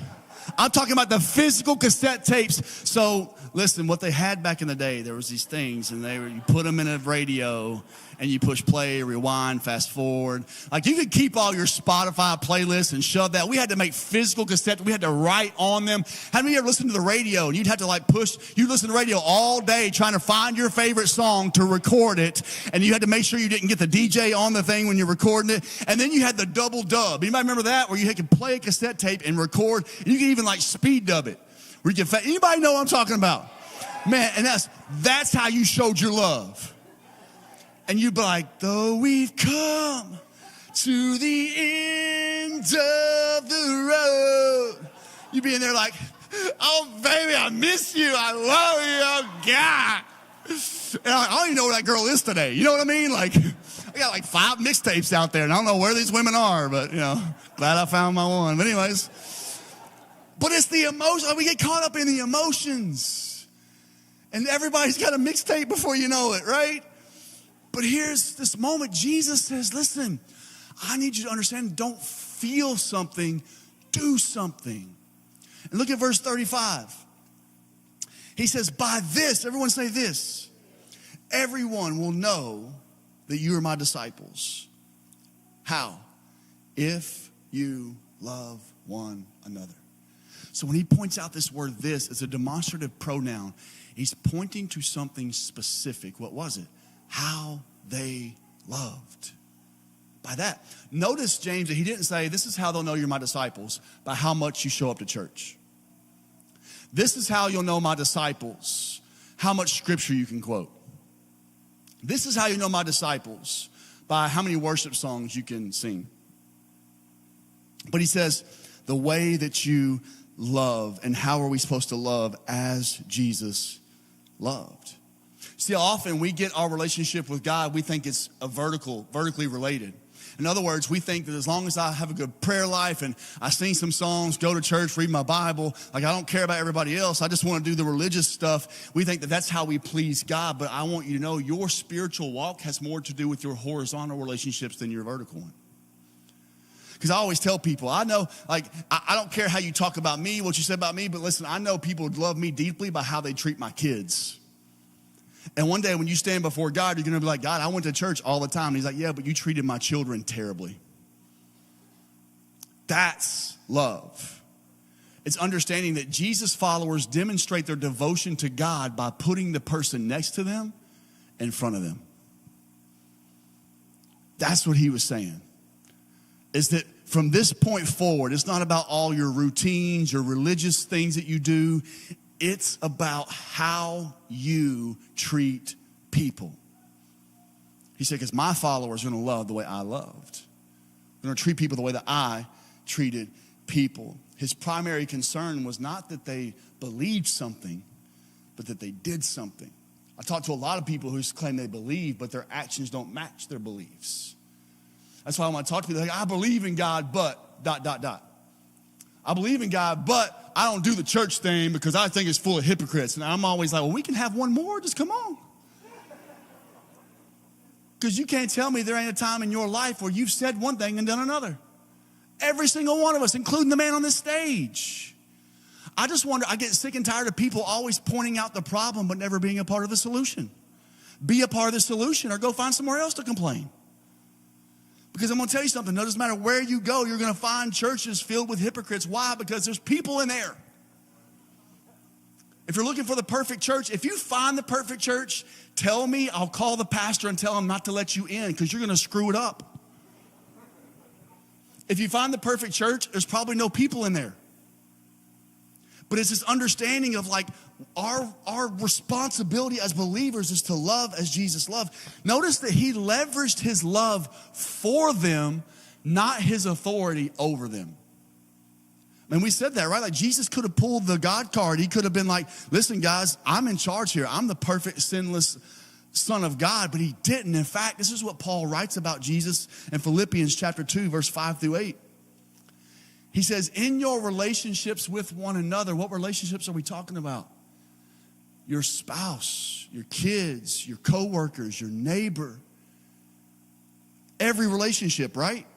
I'm talking about the physical cassette tapes. So listen, what they had back in the day, there was these things, and you put them in a radio, and you push play, rewind, fast forward. Like, you could keep all your Spotify playlists and shove that. We had to make physical cassettes. We had to write on them. How many of you ever listened to the radio, and you'd have to you listen to the radio all day trying to find your favorite song to record it, and you had to make sure you didn't get the DJ on the thing when you're recording it. And then you had the double dub. Anybody remember that? Where you could play a cassette tape and record, and you could even like speed dub it. Where you could anybody know what I'm talking about? Man, and that's how you showed your love. And you'd be like, though we've come to the end of the road. You'd be in there like, oh, baby, I miss you. I love you. Oh, God. And I don't even know where that girl is today. You know what I mean? Like, I got like 5 mixtapes out there, and I don't know where these women are, but, glad I found my one. But anyways, but it's the emotion. We get caught up in the emotions. And everybody's got a mixtape before you know it, right? But here's this moment. Jesus says, listen, I need you to understand, don't feel something, do something. And look at verse 35. He says, by this, everyone say this, everyone will know that you are my disciples. How? If you love one another. So when he points out this word this, it's a demonstrative pronoun. He's pointing to something specific. What was it? How they loved. By that. Notice, James, that he didn't say, this is how they'll know you're my disciples, by how much you show up to church. This is how you'll know my disciples, how much scripture you can quote. This is how you know my disciples, by how many worship songs you can sing. But he says, the way that you love, and how are we supposed to love as Jesus loved. See, often we get our relationship with God, we think it's vertically related. In other words, we think that as long as I have a good prayer life and I sing some songs, go to church, read my Bible, like I don't care about everybody else, I just want to do the religious stuff. We think that that's how we please God, but I want you to know your spiritual walk has more to do with your horizontal relationships than your vertical one. Because I always tell people, I know, like, I don't care how you talk about me, what you say about me, but listen, I know people love me deeply by how they treat my kids. And one day when you stand before God, you're going to be like, God, I went to church all the time. And he's like, yeah, but you treated my children terribly. That's love. It's understanding that Jesus followers demonstrate their devotion to God by putting the person next to them in front of them. That's what he was saying. Is that from this point forward, it's not about all your routines, your religious things that you do. It's about how you treat people. He said, because my followers are going to love the way I loved. They're going to treat people the way that I treated people. His primary concern was not that they believed something, but that they did something. I talk to a lot of people who claim they believe, but their actions don't match their beliefs. That's why when I talk to people, like, I believe in God, but ... I believe in God, but I don't do the church thing because I think it's full of hypocrites. And I'm always like, well, we can have one more. Just come on. Because you can't tell me there ain't a time in your life where you've said one thing and done another. Every single one of us, including the man on this stage. I just wonder, I get sick and tired of people always pointing out the problem but never being a part of the solution. Be a part of the solution or go find somewhere else to complain. Because I'm going to tell you something. No, it doesn't matter where you go, you're going to find churches filled with hypocrites. Why? Because there's people in there. If you're looking for the perfect church, if you find the perfect church, tell me, I'll call the pastor and tell him not to let you in because you're going to screw it up. If you find the perfect church, there's probably no people in there. But it's this understanding of like our responsibility as believers is to love as Jesus loved. Notice that he leveraged his love for them, not his authority over them. And we said that, right? Like Jesus could have pulled the God card. He could have been like, listen, guys, I'm in charge here. I'm the perfect, sinless Son of God. But he didn't. In fact, this is what Paul writes about Jesus in Philippians chapter 2, verse 5 through 8. He says, in your relationships with one another, what relationships are we talking about? Your spouse, your kids, your coworkers, your neighbor. Every relationship, right?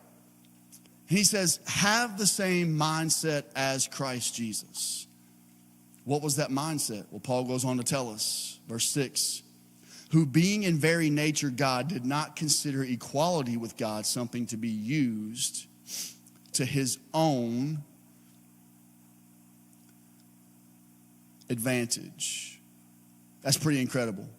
And he says, have the same mindset as Christ Jesus. What was that mindset? Well, Paul goes on to tell us, verse 6, who being in very nature God did not consider equality with God something to be used to his own advantage. That's pretty incredible.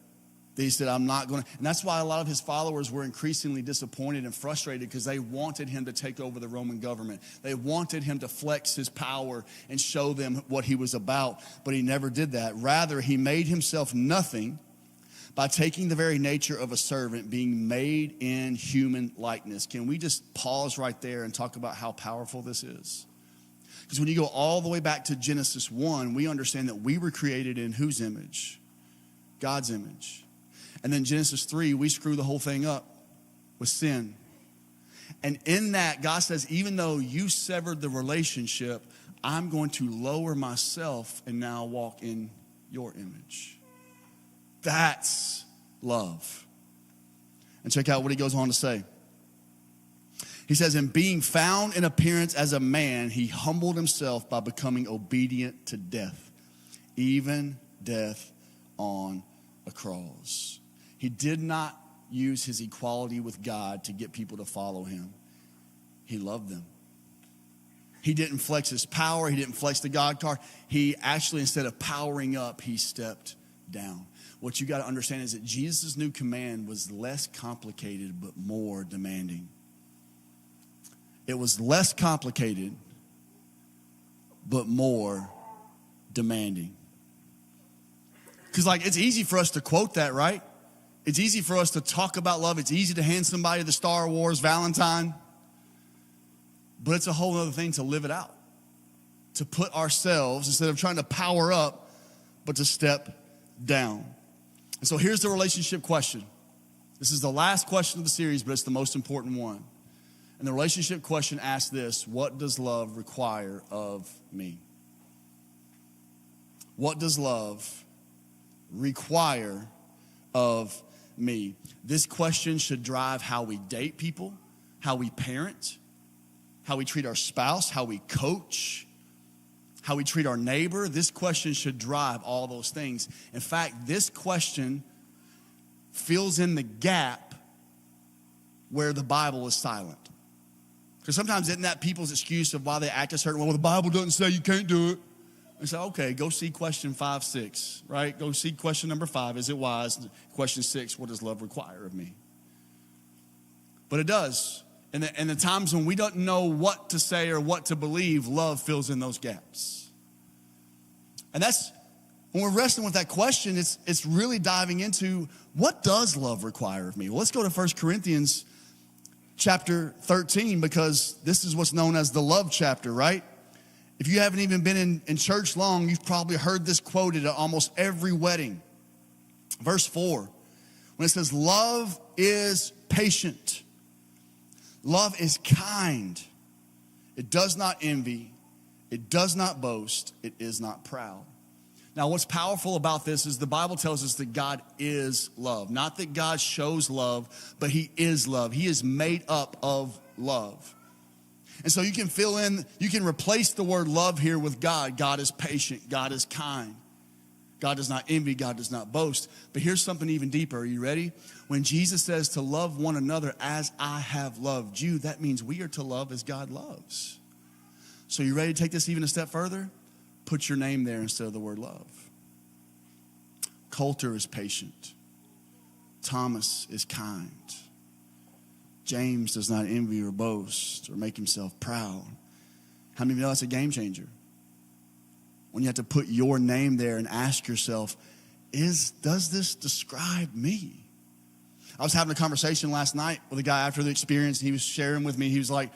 He said, I'm not going to. And that's why a lot of his followers were increasingly disappointed and frustrated, because they wanted him to take over the Roman government. They wanted him to flex his power and show them what he was about. But he never did that. Rather, he made himself nothing by taking the very nature of a servant, being made in human likeness. Can we just pause right there and talk about how powerful this is? Because when you go all the way back to Genesis 1, we understand that we were created in whose image? God's image. And then Genesis 3, we screw the whole thing up with sin. And in that, God says, even though you severed the relationship, I'm going to lower myself and now walk in your image. That's love. And check out what he goes on to say. He says, and being found in appearance as a man, he humbled himself by becoming obedient to death, even death on a cross. He did not use his equality with God to get people to follow him. He loved them. He didn't flex his power. He didn't flex the God card. He actually, instead of powering up, he stepped down. What you got to understand is that Jesus' new command was less complicated but more demanding. It was less complicated but more demanding. Because it's easy for us to quote that, right? It's easy for us to talk about love. It's easy to hand somebody the Star Wars Valentine. But it's a whole other thing to live it out. To put ourselves, instead of trying to power up, but to step down. And so here's the relationship question. This is the last question of the series, but it's the most important one. And the relationship question asks this: what does love require of me? What does love require of me? This question should drive how we date people, how we parent, how we treat our spouse, how we coach, how we treat our neighbor. This question should drive all those things. In fact, this question fills in the gap where the Bible is silent. Because sometimes isn't that people's excuse of why they act a certain way? Well, the Bible doesn't say you can't do it. And say, okay, go see question 5, 6, right? Go see question number 5, is it wise? Question 6, what does love require of me? But it does. And the times when we don't know what to say or what to believe, love fills in those gaps. And that's, when we're wrestling with that question, it's really diving into, what does love require of me? Well, let's go to 1 Corinthians chapter 13, because this is what's known as the love chapter, right? If you haven't even been in church long, you've probably heard this quoted at almost every wedding. Verse 4, when it says, love is patient. Love is kind. It does not envy. It does not boast. It is not proud. Now, what's powerful about this is the Bible tells us that God is love. Not that God shows love, but he is love. He is made up of love. And so you can fill in, you can replace the word love here with God. God is patient. God is kind. God does not envy. God does not boast. But here's something even deeper. Are you ready? When Jesus says to love one another as I have loved you, that means we are to love as God loves. So you ready to take this even a step further? Put your name there instead of the word love. Coulter is patient. Thomas is kind. James does not envy or boast or make himself proud. How many of you know that's a game changer? When you have to put your name there and ask yourself, does this describe me? I was having a conversation last night with a guy after the experience. He was sharing with me. He was like,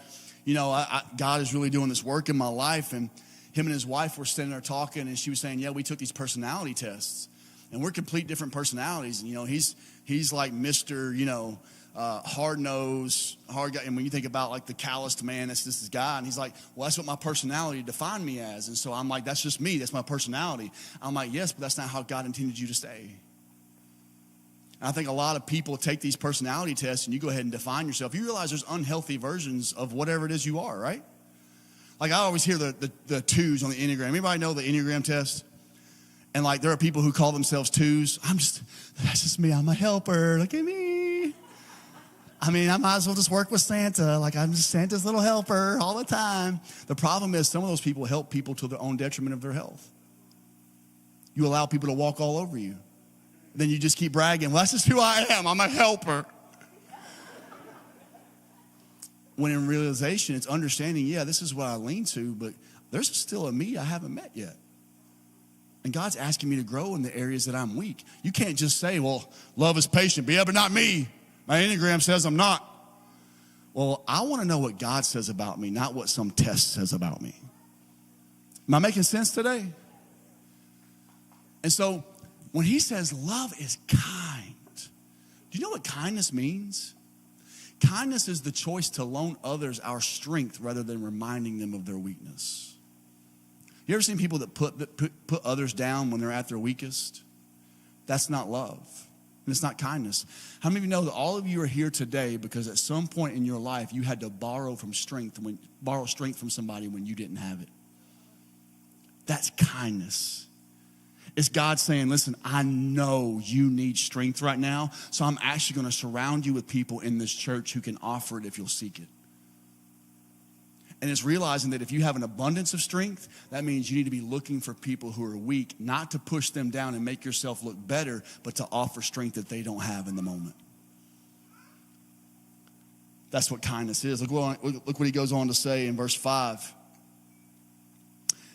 God is really doing this work in my life. And him and his wife were standing there talking, and she was saying, yeah, we took these personality tests. And we're complete different personalities. And, he's like Mr., hard-nosed, hard guy. And when you think about like the calloused man, that's just this guy. And he's like, well, that's what my personality defined me as. And so I'm like, that's just me. That's my personality. I'm like, yes, but that's not how God intended you to stay. And I think a lot of people take these personality tests and you go ahead and define yourself. You realize there's unhealthy versions of whatever it is you are, right? Like I always hear the twos on the Enneagram. Anybody know the Enneagram test? And like there are people who call themselves twos. That's just me. I'm a helper. Look at me. I mean, I might as well just work with Santa. Like I'm just Santa's little helper all the time. The problem is some of those people help people to their own detriment of their health. You allow people to walk all over you. Then you just keep bragging, well, that's just who I am. I'm a helper. When in realization, it's understanding, yeah, this is what I lean to, but there's still a me I haven't met yet. And God's asking me to grow in the areas that I'm weak. You can't just say, well, love is patient, but yeah, but not me. My Enneagram says I'm not. Well, I want to know what God says about me, not what some test says about me. Am I making sense today? And so when he says love is kind, do you know what kindness means? Kindness is the choice to loan others our strength rather than reminding them of their weakness. You ever seen people that put others down when they're at their weakest? That's not love. And it's not kindness. How many of you know that all of you are here today because at some point in your life you had to borrow strength from somebody when you didn't have it? That's kindness. It's God saying, listen, I know you need strength right now, so I'm actually going to surround you with people in this church who can offer it if you'll seek it. And it's realizing that if you have an abundance of strength, that means you need to be looking for people who are weak, not to push them down and make yourself look better, but to offer strength that they don't have in the moment. That's what kindness is. Look what he goes on to say in verse 5.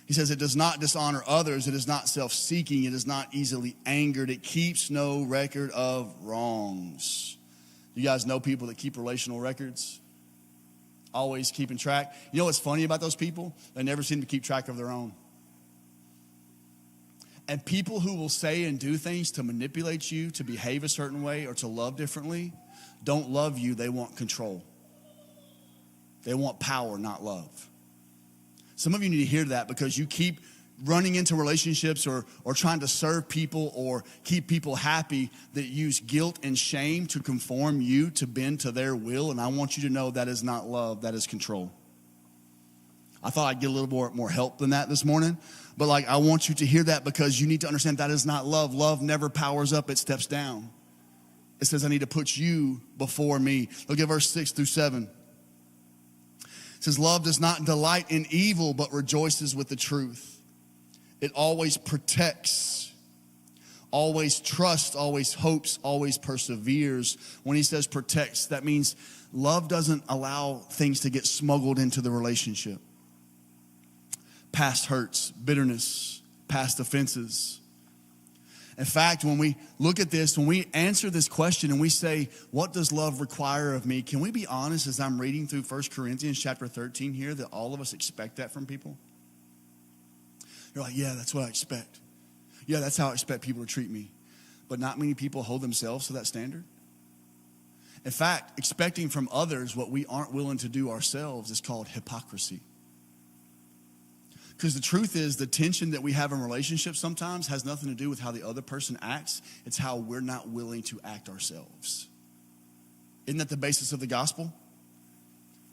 He says, it does not dishonor others. It is not self-seeking. It is not easily angered. It keeps no record of wrongs. You guys know people that keep relational records? Always keeping track. You know what's funny about those people? They never seem to keep track of their own. And people who will say and do things to manipulate you, to behave a certain way, or to love differently, don't love you. They want control. They want power, not love. Some of you need to hear that because you keep running into relationships or trying to serve people or keep people happy that use guilt and shame to conform you to bend to their will. And I want you to know that is not love, that is control. I thought I'd get a little more help than that this morning. But I want you to hear that because you need to understand that is not love. Love never powers up, it steps down. It says I need to put you before me. Look at verse 6 through 7. It says, love does not delight in evil, but rejoices with the truth. It always protects, always trusts, always hopes, always perseveres. When he says protects, that means love doesn't allow things to get smuggled into the relationship. Past hurts, bitterness, past offenses. In fact, when we look at this, when we answer this question and we say, what does love require of me? Can we be honest as I'm reading through 1 Corinthians chapter 13 here that all of us expect that from people? You're like, yeah, that's what I expect. Yeah, that's how I expect people to treat me. But not many people hold themselves to that standard. In fact, expecting from others what we aren't willing to do ourselves is called hypocrisy. Because the truth is, the tension that we have in relationships sometimes has nothing to do with how the other person acts. It's how we're not willing to act ourselves. Isn't that the basis of the gospel?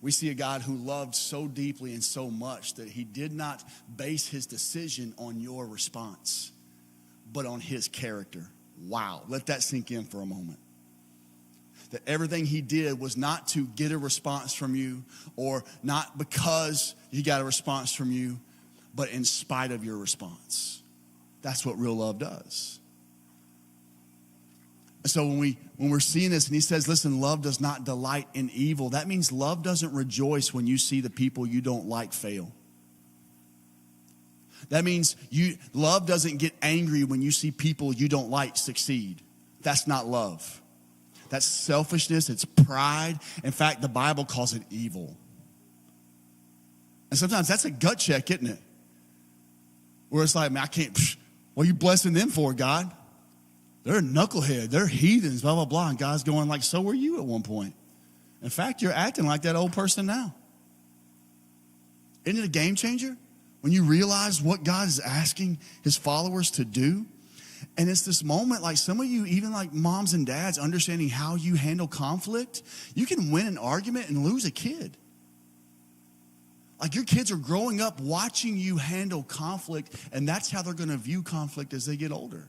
We see a God who loved so deeply and so much that he did not base his decision on your response, but on his character. Wow, let that sink in for a moment. That everything he did was not to get a response from you or not because he got a response from you, but in spite of your response. That's what real love does. So when we're seeing this and he says, listen, love does not delight in evil, that means love doesn't rejoice when you see the people you don't like fail. That means love doesn't get angry when you see people you don't like succeed. That's not love. That's selfishness, it's pride. In fact, the Bible calls it evil. And sometimes that's a gut check, isn't it? Where it's like, man, I can't, what are you blessing them for, God? They're a knucklehead. They're heathens, blah, blah, blah. And God's going like, so were you at one point. In fact, you're acting like that old person now. Isn't it a game changer? When you realize what God is asking his followers to do. And it's this moment, like some of you, even like moms and dads, understanding how you handle conflict. You can win an argument and lose a kid. Like your kids are growing up watching you handle conflict, and that's how they're going to view conflict as they get older.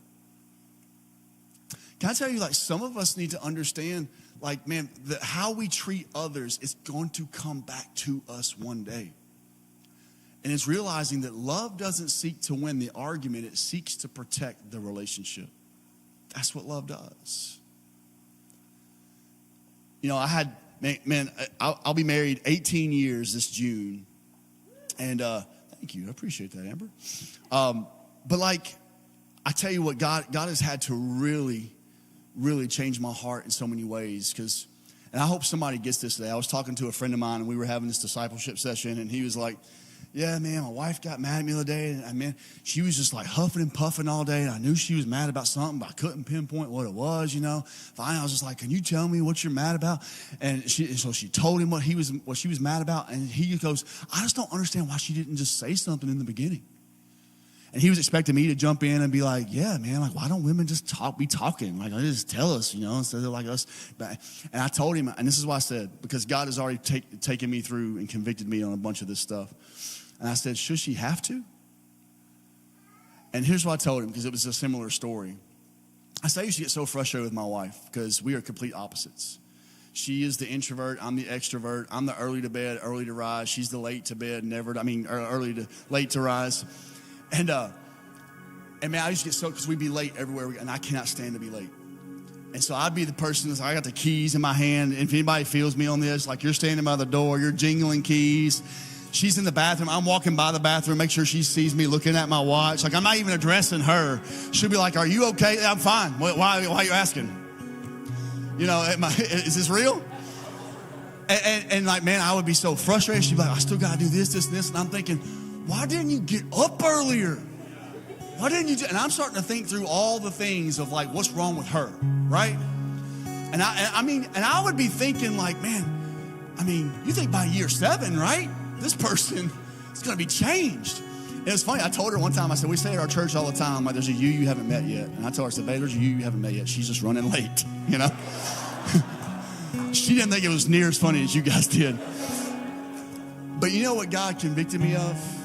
Can I tell you, like some of us need to understand, like, man, that how we treat others is going to come back to us one day. And it's realizing that love doesn't seek to win the argument, it seeks to protect the relationship. That's what love does. You know, I'll be married 18 years this June. And thank you, I appreciate that, Amber. But like, I tell you what, God has had to really, really change my heart in so many ways. And I hope somebody gets this today. I was talking to a friend of mine, and we were having this discipleship session, and he was like, yeah, man, my wife got mad at me the other day, and man, she was just like huffing and puffing all day, and I knew she was mad about something, but I couldn't pinpoint what it was, you know. Finally, I was just like, can you tell me what you're mad about? And so she told him what she was mad about, and he goes, I just don't understand why she didn't just say something in the beginning. And he was expecting me to jump in and be like, yeah, man, like, why don't women just be talking? Like, just tell us, you know, instead of like us. And I told him, and this is why I said, because God has already taken me through and convicted me on a bunch of this stuff. And I said, should she have to? And here's what I told him, because it was a similar story. I said I used to get so frustrated with my wife because we are complete opposites. She is the introvert, I'm the extrovert. I'm the early to bed, early to rise. She's the late to bed, late to rise. And man, I used to get so, because we'd be late everywhere, and I cannot stand to be late. And so I'd be the person that's, I got the keys in my hand, and if anybody feels me on this, like you're standing by the door, you're jingling keys. She's in the bathroom. I'm walking by the bathroom, make sure she sees me looking at my watch. Like, I'm not even addressing her. She'll be like, are you okay? I'm fine. Why are you asking? You know, is this real? And like, man, I would be so frustrated. She'd be like, I still got to do this, and this. And I'm thinking, why didn't you get up earlier? Why didn't you? And I'm starting to think through all the things of like, what's wrong with her, right? And I would be thinking like, man, I mean, you think by year 7, right? This person is going to be changed. And it's funny. I told her one time, I said, we say at our church all the time, like, there's a you haven't met yet. And I told her, I said, babe, there's a you haven't met yet. She's just running late, you know? She didn't think it was near as funny as you guys did. But you know what God convicted me of?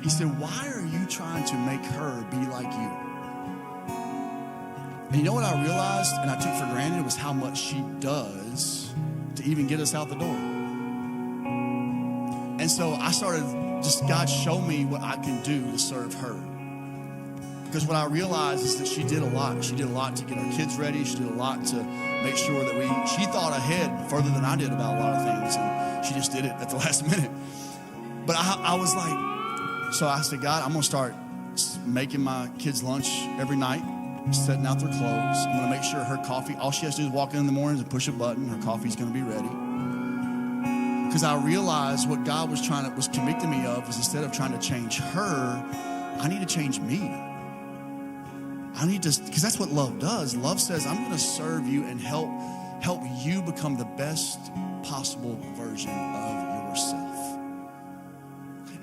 He said, why are you trying to make her be like you? And you know what I realized, and I took for granted, was how much she does to even get us out the door. And so I started, God showed me what I can do to serve her. Because what I realized is that she did a lot. She did a lot to get our kids ready. She did a lot to make sure that she thought ahead further than I did about a lot of things. And she just did it at the last minute. But I was like, so I said, God, I'm going to start making my kids lunch every night, setting out their clothes. I'm going to make sure her coffee, all she has to do is walk in the mornings and push a button. Her coffee's going to be ready. Because I realized what God was convicting me of was, instead of trying to change her, I need to change me. Because that's what love does. Love says, I'm going to serve you and help you become the best possible version of yourself.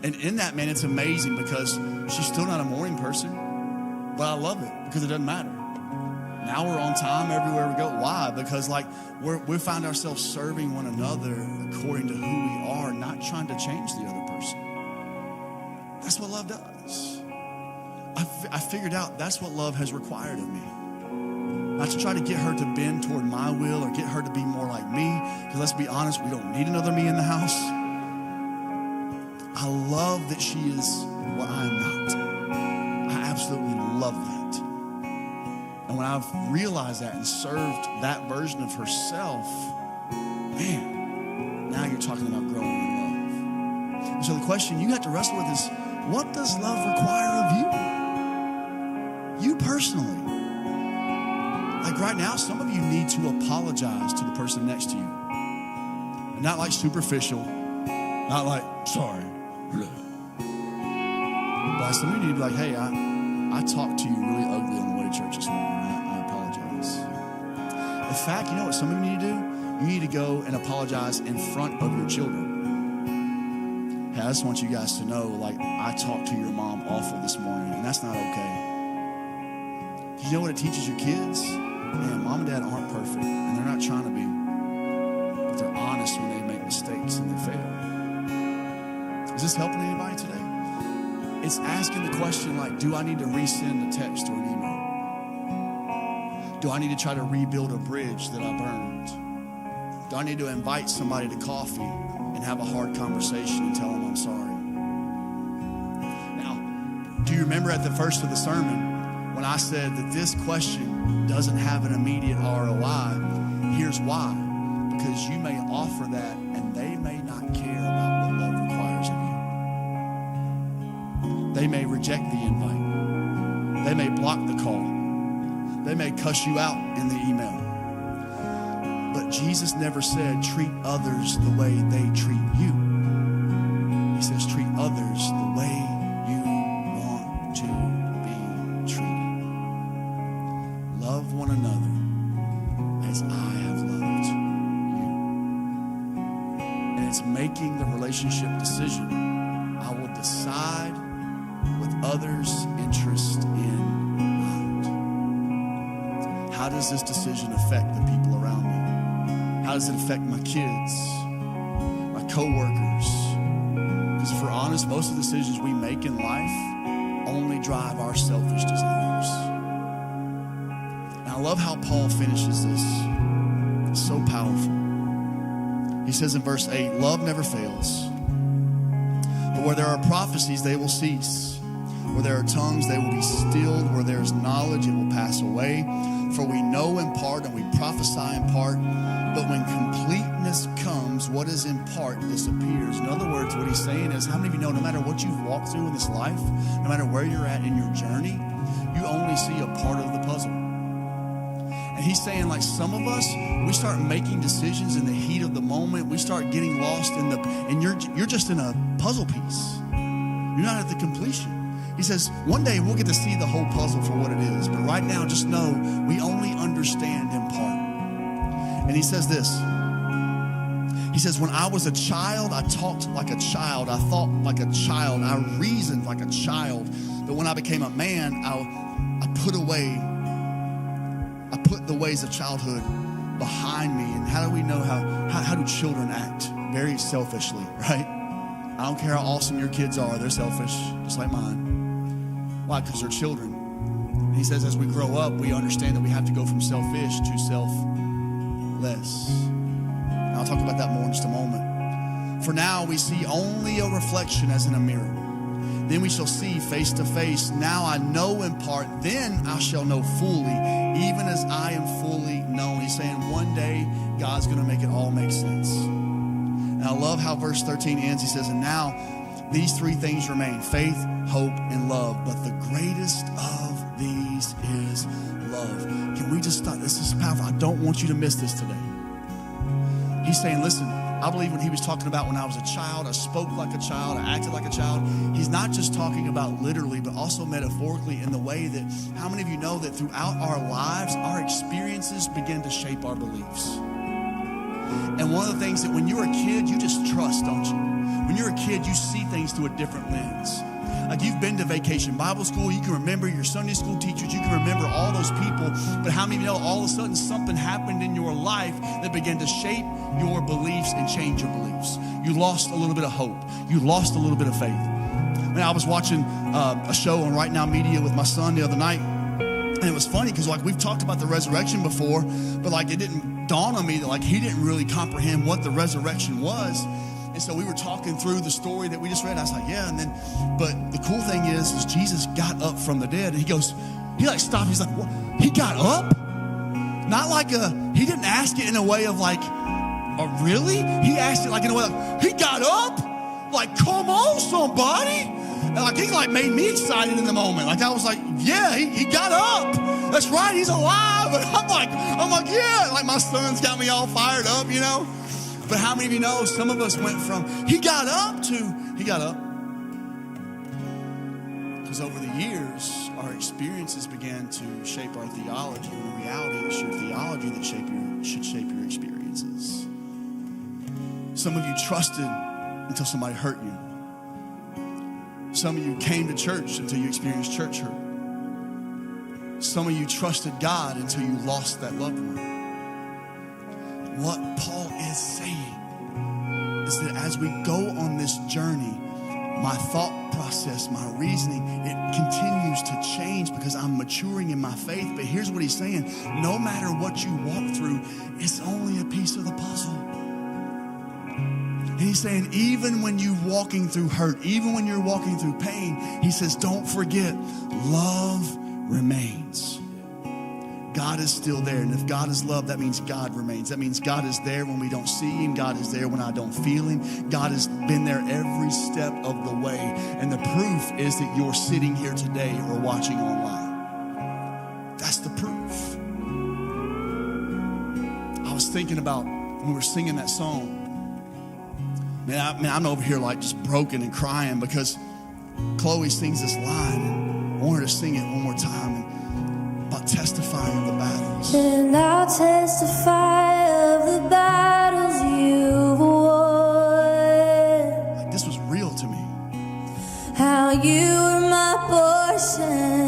And in that, man, it's amazing, because she's still not a morning person, but I love it because it doesn't matter. Now we're on time everywhere we go. Why? Because like we find ourselves serving one another according to who we are, not trying to change the other person. That's what love does. I figured out that's what love has required of me. Not to try to get her to bend toward my will or get her to be more like me. Because let's be honest, we don't need another me in the house. I love that she is what I am not. I absolutely love that. And when I've realized that and served that version of herself, man, now you're talking about growing in love. And so the question you have to wrestle with is, what does love require of you? You personally. Like right now, some of you need to apologize to the person next to you. And not like superficial, not like, sorry. But some of you need to be like, hey, I talked to you really ugly on the way to church this morning. I apologize. In fact, you know what some of you need to do? You need to go and apologize in front of your children. Hey, I just want you guys to know, like, I talked to your mom awful this morning, and that's not okay. You know what it teaches your kids? Man, mom and dad aren't perfect, and they're not trying to be, but they're honest when they make mistakes and they fail. Is this helping anybody today? It's asking the question like, do I need to resend a text or an email? Do I need to try to rebuild a bridge that I burned? Do I need to invite somebody to coffee and have a hard conversation and tell them I'm sorry? Now, do you remember at the first of the sermon when I said that this question doesn't have an immediate ROI? Here's why. Because you may offer that and they may not care about what love requires of you. They may reject the invite. They may block the call. They may cuss you out in the email. But Jesus never said treat others the way they treat you. He says treat others the way you want to be treated. Love one another as I have loved you. And it's making the relationship decision. I will decide with others' interest in mind. How does this decision affect the people around me? How does it affect my kids, my coworkers? Because if we're honest, most of the decisions we make in life only drive our selfish desires. And I love how Paul finishes this. It's so powerful. He says in verse 8, love never fails. But where there are prophecies, they will cease. Where there are tongues, they will be stilled. Where there is knowledge, it will pass away. For we know in part and we prophesy in part. But when completeness comes, what is in part disappears. In other words, what he's saying is, how many of you know no matter what you've walked through in this life, no matter where you're at in your journey, you only see a part of the puzzle. And he's saying, like, some of us, we start making decisions in the heat of the moment. We start getting lost and you're just in a puzzle piece. You're not at the completion. He says, one day we'll get to see the whole puzzle for what it is. But right now, just know we only understand in part. And he says this. He says, when I was a child, I talked like a child. I thought like a child. I reasoned like a child. But when I became a man, I put the ways of childhood behind me. And how do we know how do children act? Very selfishly, right? I don't care how awesome your kids are. They're selfish, just like mine. Why? Because they're children. And he says, as we grow up, we understand that we have to go from selfish to selfless. And I'll talk about that more in just a moment. For now, we see only a reflection as in a mirror. Then we shall see face to face. Now I know in part, then I shall know fully, even as I am fully known. He's saying one day, God's going to make it all make sense. And I love how verse 13 ends. He says, and now these three things remain, faith, hope, and love. But the greatest of these is love. Can we just stop? This is powerful. I don't want you to miss this today. He's saying, listen, I believe when he was talking about when I was a child, I spoke like a child, I acted like a child. He's not just talking about literally, but also metaphorically in the way that, how many of you know that throughout our lives, our experiences begin to shape our beliefs? And one of the things that when you're a kid, you just trust, don't you? When you're a kid, you see things through a different lens. Like you've been to vacation Bible school, you can remember your Sunday school teachers, you can remember all those people, but how many of you know all of a sudden something happened in your life that began to shape your beliefs and change your beliefs? You lost a little bit of hope. You lost a little bit of faith. Man, I was watching a show on RightNow Media with my son the other night, and it was funny because like we've talked about the resurrection before, but like it didn't dawn on me that like he didn't really comprehend what the resurrection was. And so we were talking through the story that we just read. I was like, yeah. And then, but the cool thing is Jesus got up from the dead. And he goes, he like stopped. He's like, what? He got up? Not like he didn't ask it in a way of like, oh, really? He asked it like in a way like, he got up? Like, come on, somebody. And like, he like made me excited in the moment. Like I was like, yeah, he got up. That's right, he's alive. And I'm like, yeah. Like my son's got me all fired up, you know? But how many of you know some of us went from he got up to he got up? Because over the years, our experiences began to shape our theology. And in reality, it's your theology that should shape your experiences. Some of you trusted until somebody hurt you. Some of you came to church until you experienced church hurt. Some of you trusted God until you lost that loved one. What Paul is saying is that as we go on this journey, my thought process, my reasoning, it continues to change because I'm maturing in my faith. But here's what he's saying. No matter what you walk through, it's only a piece of the puzzle. And he's saying, even when you're walking through hurt, even when you're walking through pain, he says, don't forget, love remains. God is still there. And if God is love, that means God remains. That means God is there when we don't see him. God is there when I don't feel him. God has been there every step of the way. And the proof is that you're sitting here today or watching online. That's the proof. I was thinking about when we were singing that song. Man, I'm over here like just broken and crying because Chloe sings this line. And I want her to sing it one more time. About testifying of the battles. And I'll testify of the battles you've won. Like this was real to me. How you were my portion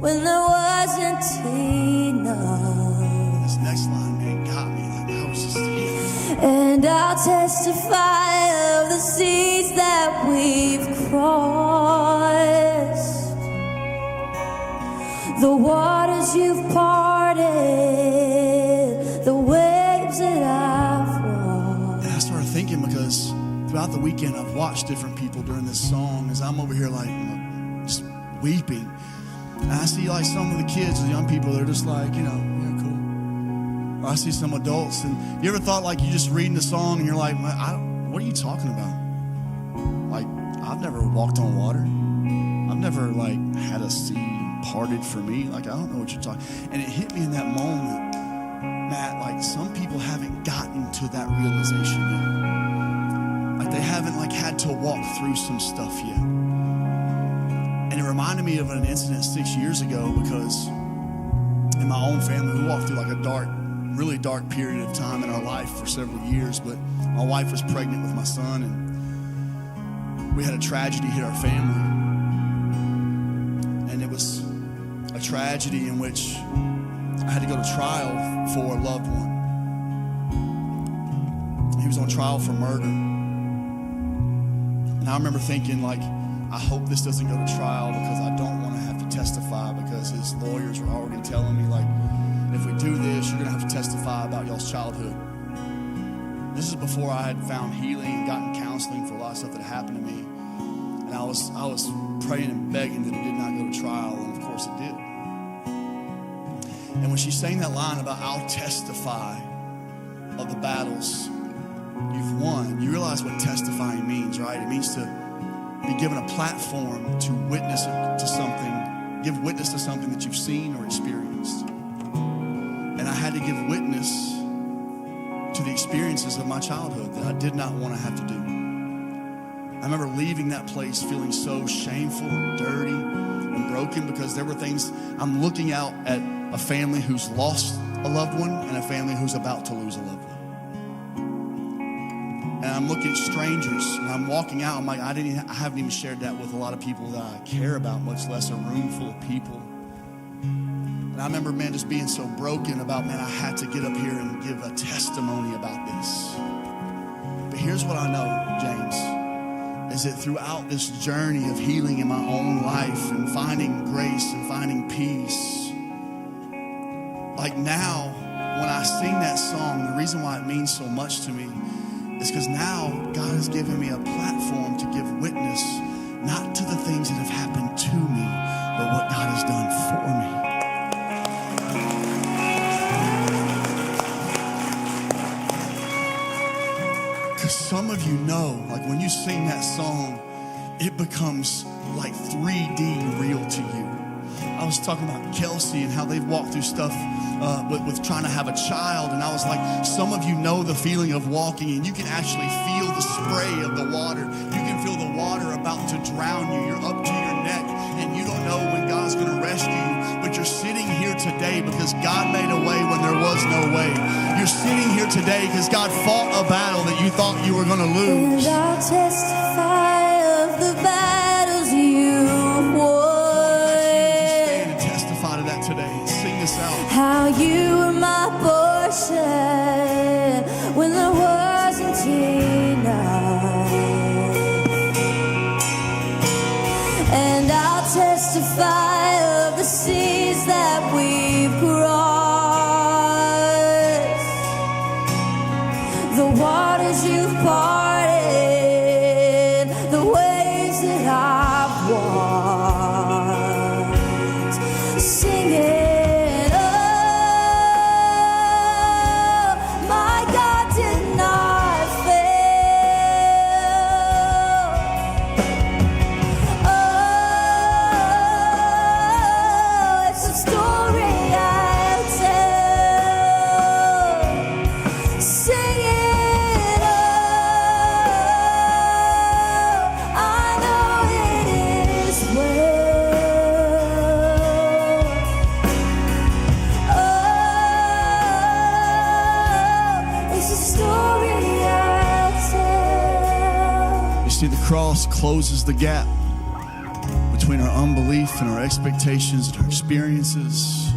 when there wasn't enough. This next line, man, got me. Like I was just here. And I'll testify of the seas that we've crossed. The waters you've parted, the waves that I've walked. And I started thinking because throughout the weekend I've watched different people during this song as I'm over here like just weeping. And I see like some of the kids, the young people, they're just like, yeah, cool. Or I see some adults, and you ever thought like you just reading the song and you're like, what are you talking about? Like, I've never walked on water. I've never like had a sea parted for me. Like, I don't know what you're talking. And it hit me in that moment, Matt, like some people haven't gotten to that realization yet. Like they haven't like had to walk through some stuff yet. And it reminded me of an incident 6 years ago because in my own family, we walked through like a really dark period of time in our life for several years. But my wife was pregnant with my son, and we had a tragedy hit our family. And it was a tragedy in which I had to go to trial for a loved one. He was on trial for murder. And I remember thinking, like, I hope this doesn't go to trial because I don't want to have to testify, because his lawyers were already telling me, like, if we do this, you're going to have to testify about y'all's childhood. This is before I had found healing and gotten counseling for a lot of stuff that happened to me. And I was praying and begging that it did not go to trial, and of course it did. And when she sang that line about I'll testify of the battles you've won, you realize what testifying means, right? It means to be given a platform to witness to something, give witness to something that you've seen or experienced. And I had to give witness to the experiences of my childhood that I did not want to have to do. I remember leaving that place feeling so shameful and dirty and broken because there were things. I'm looking out at a family who's lost a loved one and a family who's about to lose a loved one. And I'm looking at strangers and I'm walking out. I'm like, I haven't even shared that with a lot of people that I care about, much less a room full of people. And I remember, man, just being so broken about, man, I had to get up here and give a testimony about this. But here's what I know, James, is that throughout this journey of healing in my own life and finding grace and finding peace, like now, when I sing that song, the reason why it means so much to me is because now God has given me a platform to give witness, not to the things that have happened to me, but what God has done for me. Because some of you know, like when you sing that song, it becomes like 3D real to you. I was talking about Kelsey and how they've walked through stuff with trying to have a child. And I was like, some of you know the feeling of walking and you can actually feel the spray of the water. You can feel the water about to drown you. You're up to your neck and you don't know when God's going to rescue you. But you're sitting here today because God made a way when there was no way. You're sitting here today because God fought a battle that you thought you were going to lose. And I'll testify of the battles you won. To how you were my portion when there wasn't enough. And I'll testify of the seas that we've crossed, the waters you've parted, the ways that I've walked, singing, oh, my God did not fail. Oh, it's a story I'll tell, singing, oh, I know it is well. Oh, it's a story I'll tell. You see, the cross closes the gap between our unbelief and our expectations and our experiences.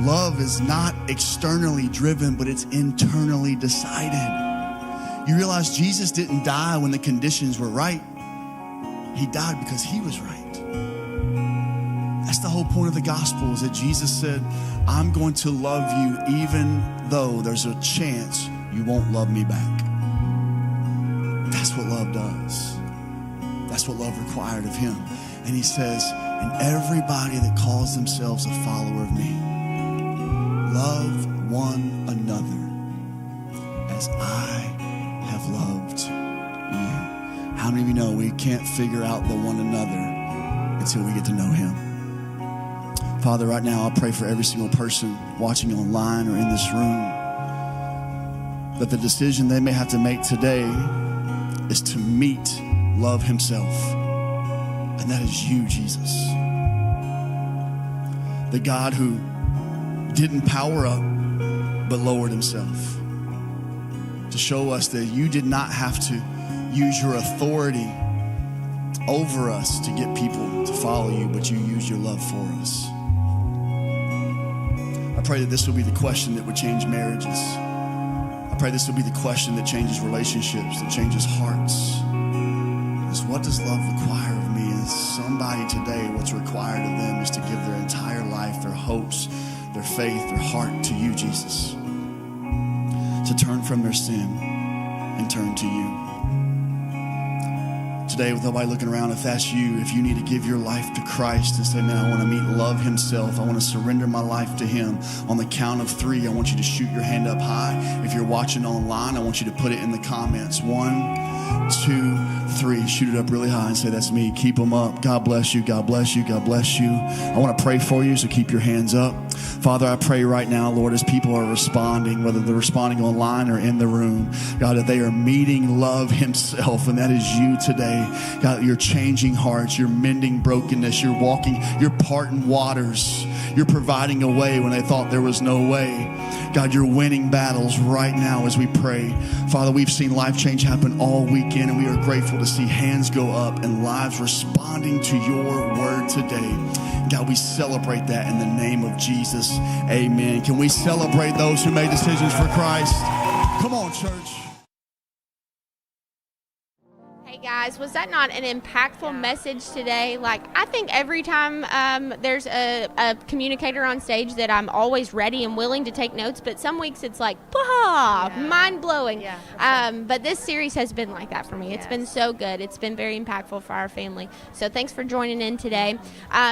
Love is not externally driven, but it's internally decided. You realize Jesus didn't die when the conditions were right. He died because he was right. That's the whole point of the gospel, is that Jesus said, I'm going to love you even though there's a chance you won't love me back. That's what love does. That's what love required of him. And he says, and everybody that calls themselves a follower of me, love one another as I have loved you. How many of you know we can't figure out the one another until we get to know him? Father, right now I pray for every single person watching online or in this room that the decision they may have to make today is to meet love himself. And that is you, Jesus. The God who didn't power up but lowered himself to show us that you did not have to use your authority over us to get people to follow you, but you used your love for us. I pray that this will be the question that would change marriages. I pray this will be the question that changes relationships, that changes hearts. Is what does love require of me? And somebody today, what's required of them is to give their entire life, their hopes, their faith, their heart to you, Jesus. To turn from their sin and turn to you. Today, with nobody looking around, if that's you, if you need to give your life to Christ and say, man, I want to meet love himself. I want to surrender my life to him. On the count of 3, I want you to shoot your hand up high. If you're watching online, I want you to put it in the comments. 1, 2, 3. Shoot it up really high and say, that's me. Keep them up. God bless you. God bless you. God bless you. I want to pray for you, so keep your hands up. Father, I pray right now, Lord, as people are responding, whether they're responding online or in the room, God, that they are meeting love himself, and that is you today. God, you're changing hearts. You're mending brokenness. You're walking, you're parting waters. You're providing a way when they thought there was no way. God, you're winning battles right now as we pray. Father, we've seen life change happen all weekend, and we are grateful to see hands go up and lives responding to your word today. God, we celebrate that in the name of Jesus. Amen. Can we celebrate those who made decisions for Christ? Come on, church. Hey guys, was that not an impactful message today? Like, I think every time there's a communicator on stage that I'm always ready and willing to take notes, but some weeks it's like, mind-blowing. But this series has been like that for me. It's been so good. It's been very impactful for our family. So thanks for joining in today.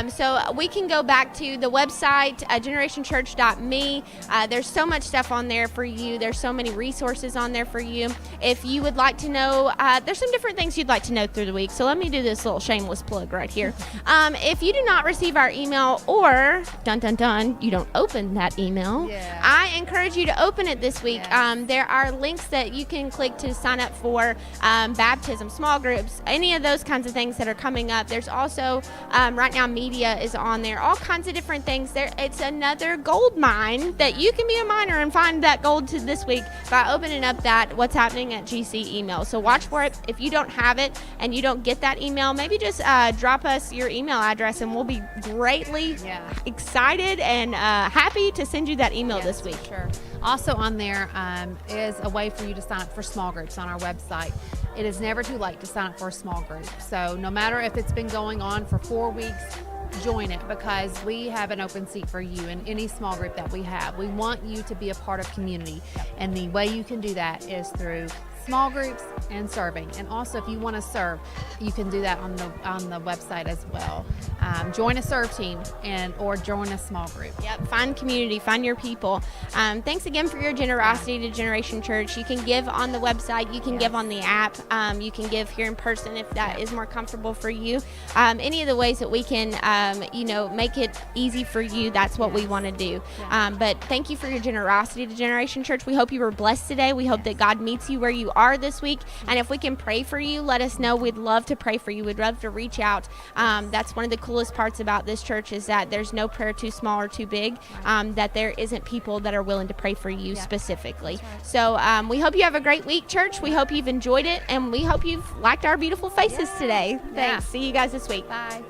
So we can go back to the website, generationchurch.me. There's so much stuff on there for you. There's so many resources on there for you. If you would like to know, there's some different things you'd like to know through the week. So let me do this little shameless plug right here. If you do not receive our email, or dun dun dun, you don't open that email, I to encourage you to open it this week. Yes. There are links that you can click to sign up for baptism, small groups, any of those kinds of things that are coming up. There's also RightNow Media is on there, all kinds of different things. It's another gold mine that you can be a miner and find that gold to this week by opening up that What's Happening at GC email. So watch for it. If you don't have it and you don't get that email, maybe just drop us your email address and we'll be greatly excited and happy to send you that email this week. Sure. Also on there is a way for you to sign up for small groups on our website. It is never too late to sign up for a small group. So no matter if it's been going on for 4 weeks, join it, because we have an open seat for you in any small group that we have. We want you to be a part of community, and the way you can do that is through small groups and serving. And also, if you want to serve, you can do that on the website as well. Join a serve team or join a small group. Yep, find community, find your people. Thanks again for your generosity to Generation Church. You can give on the website, you can give on the app, you can give here in person if that is more comfortable for you. Any of the ways that we can, make it easy for you, that's what we want to do. But thank you for your generosity to Generation Church. We hope you were blessed today. We hope that God meets you where you are this week. And if we can pray for you, let us know. We'd love to pray for you. We'd love to reach out. That's one of the coolest parts about this church, is that there's no prayer too small or too big, that there isn't people that are willing to pray for you specifically. So we hope you have a great week, church. We hope you've enjoyed it, and we hope you've liked our beautiful faces today. Thanks. See you guys this week. Bye.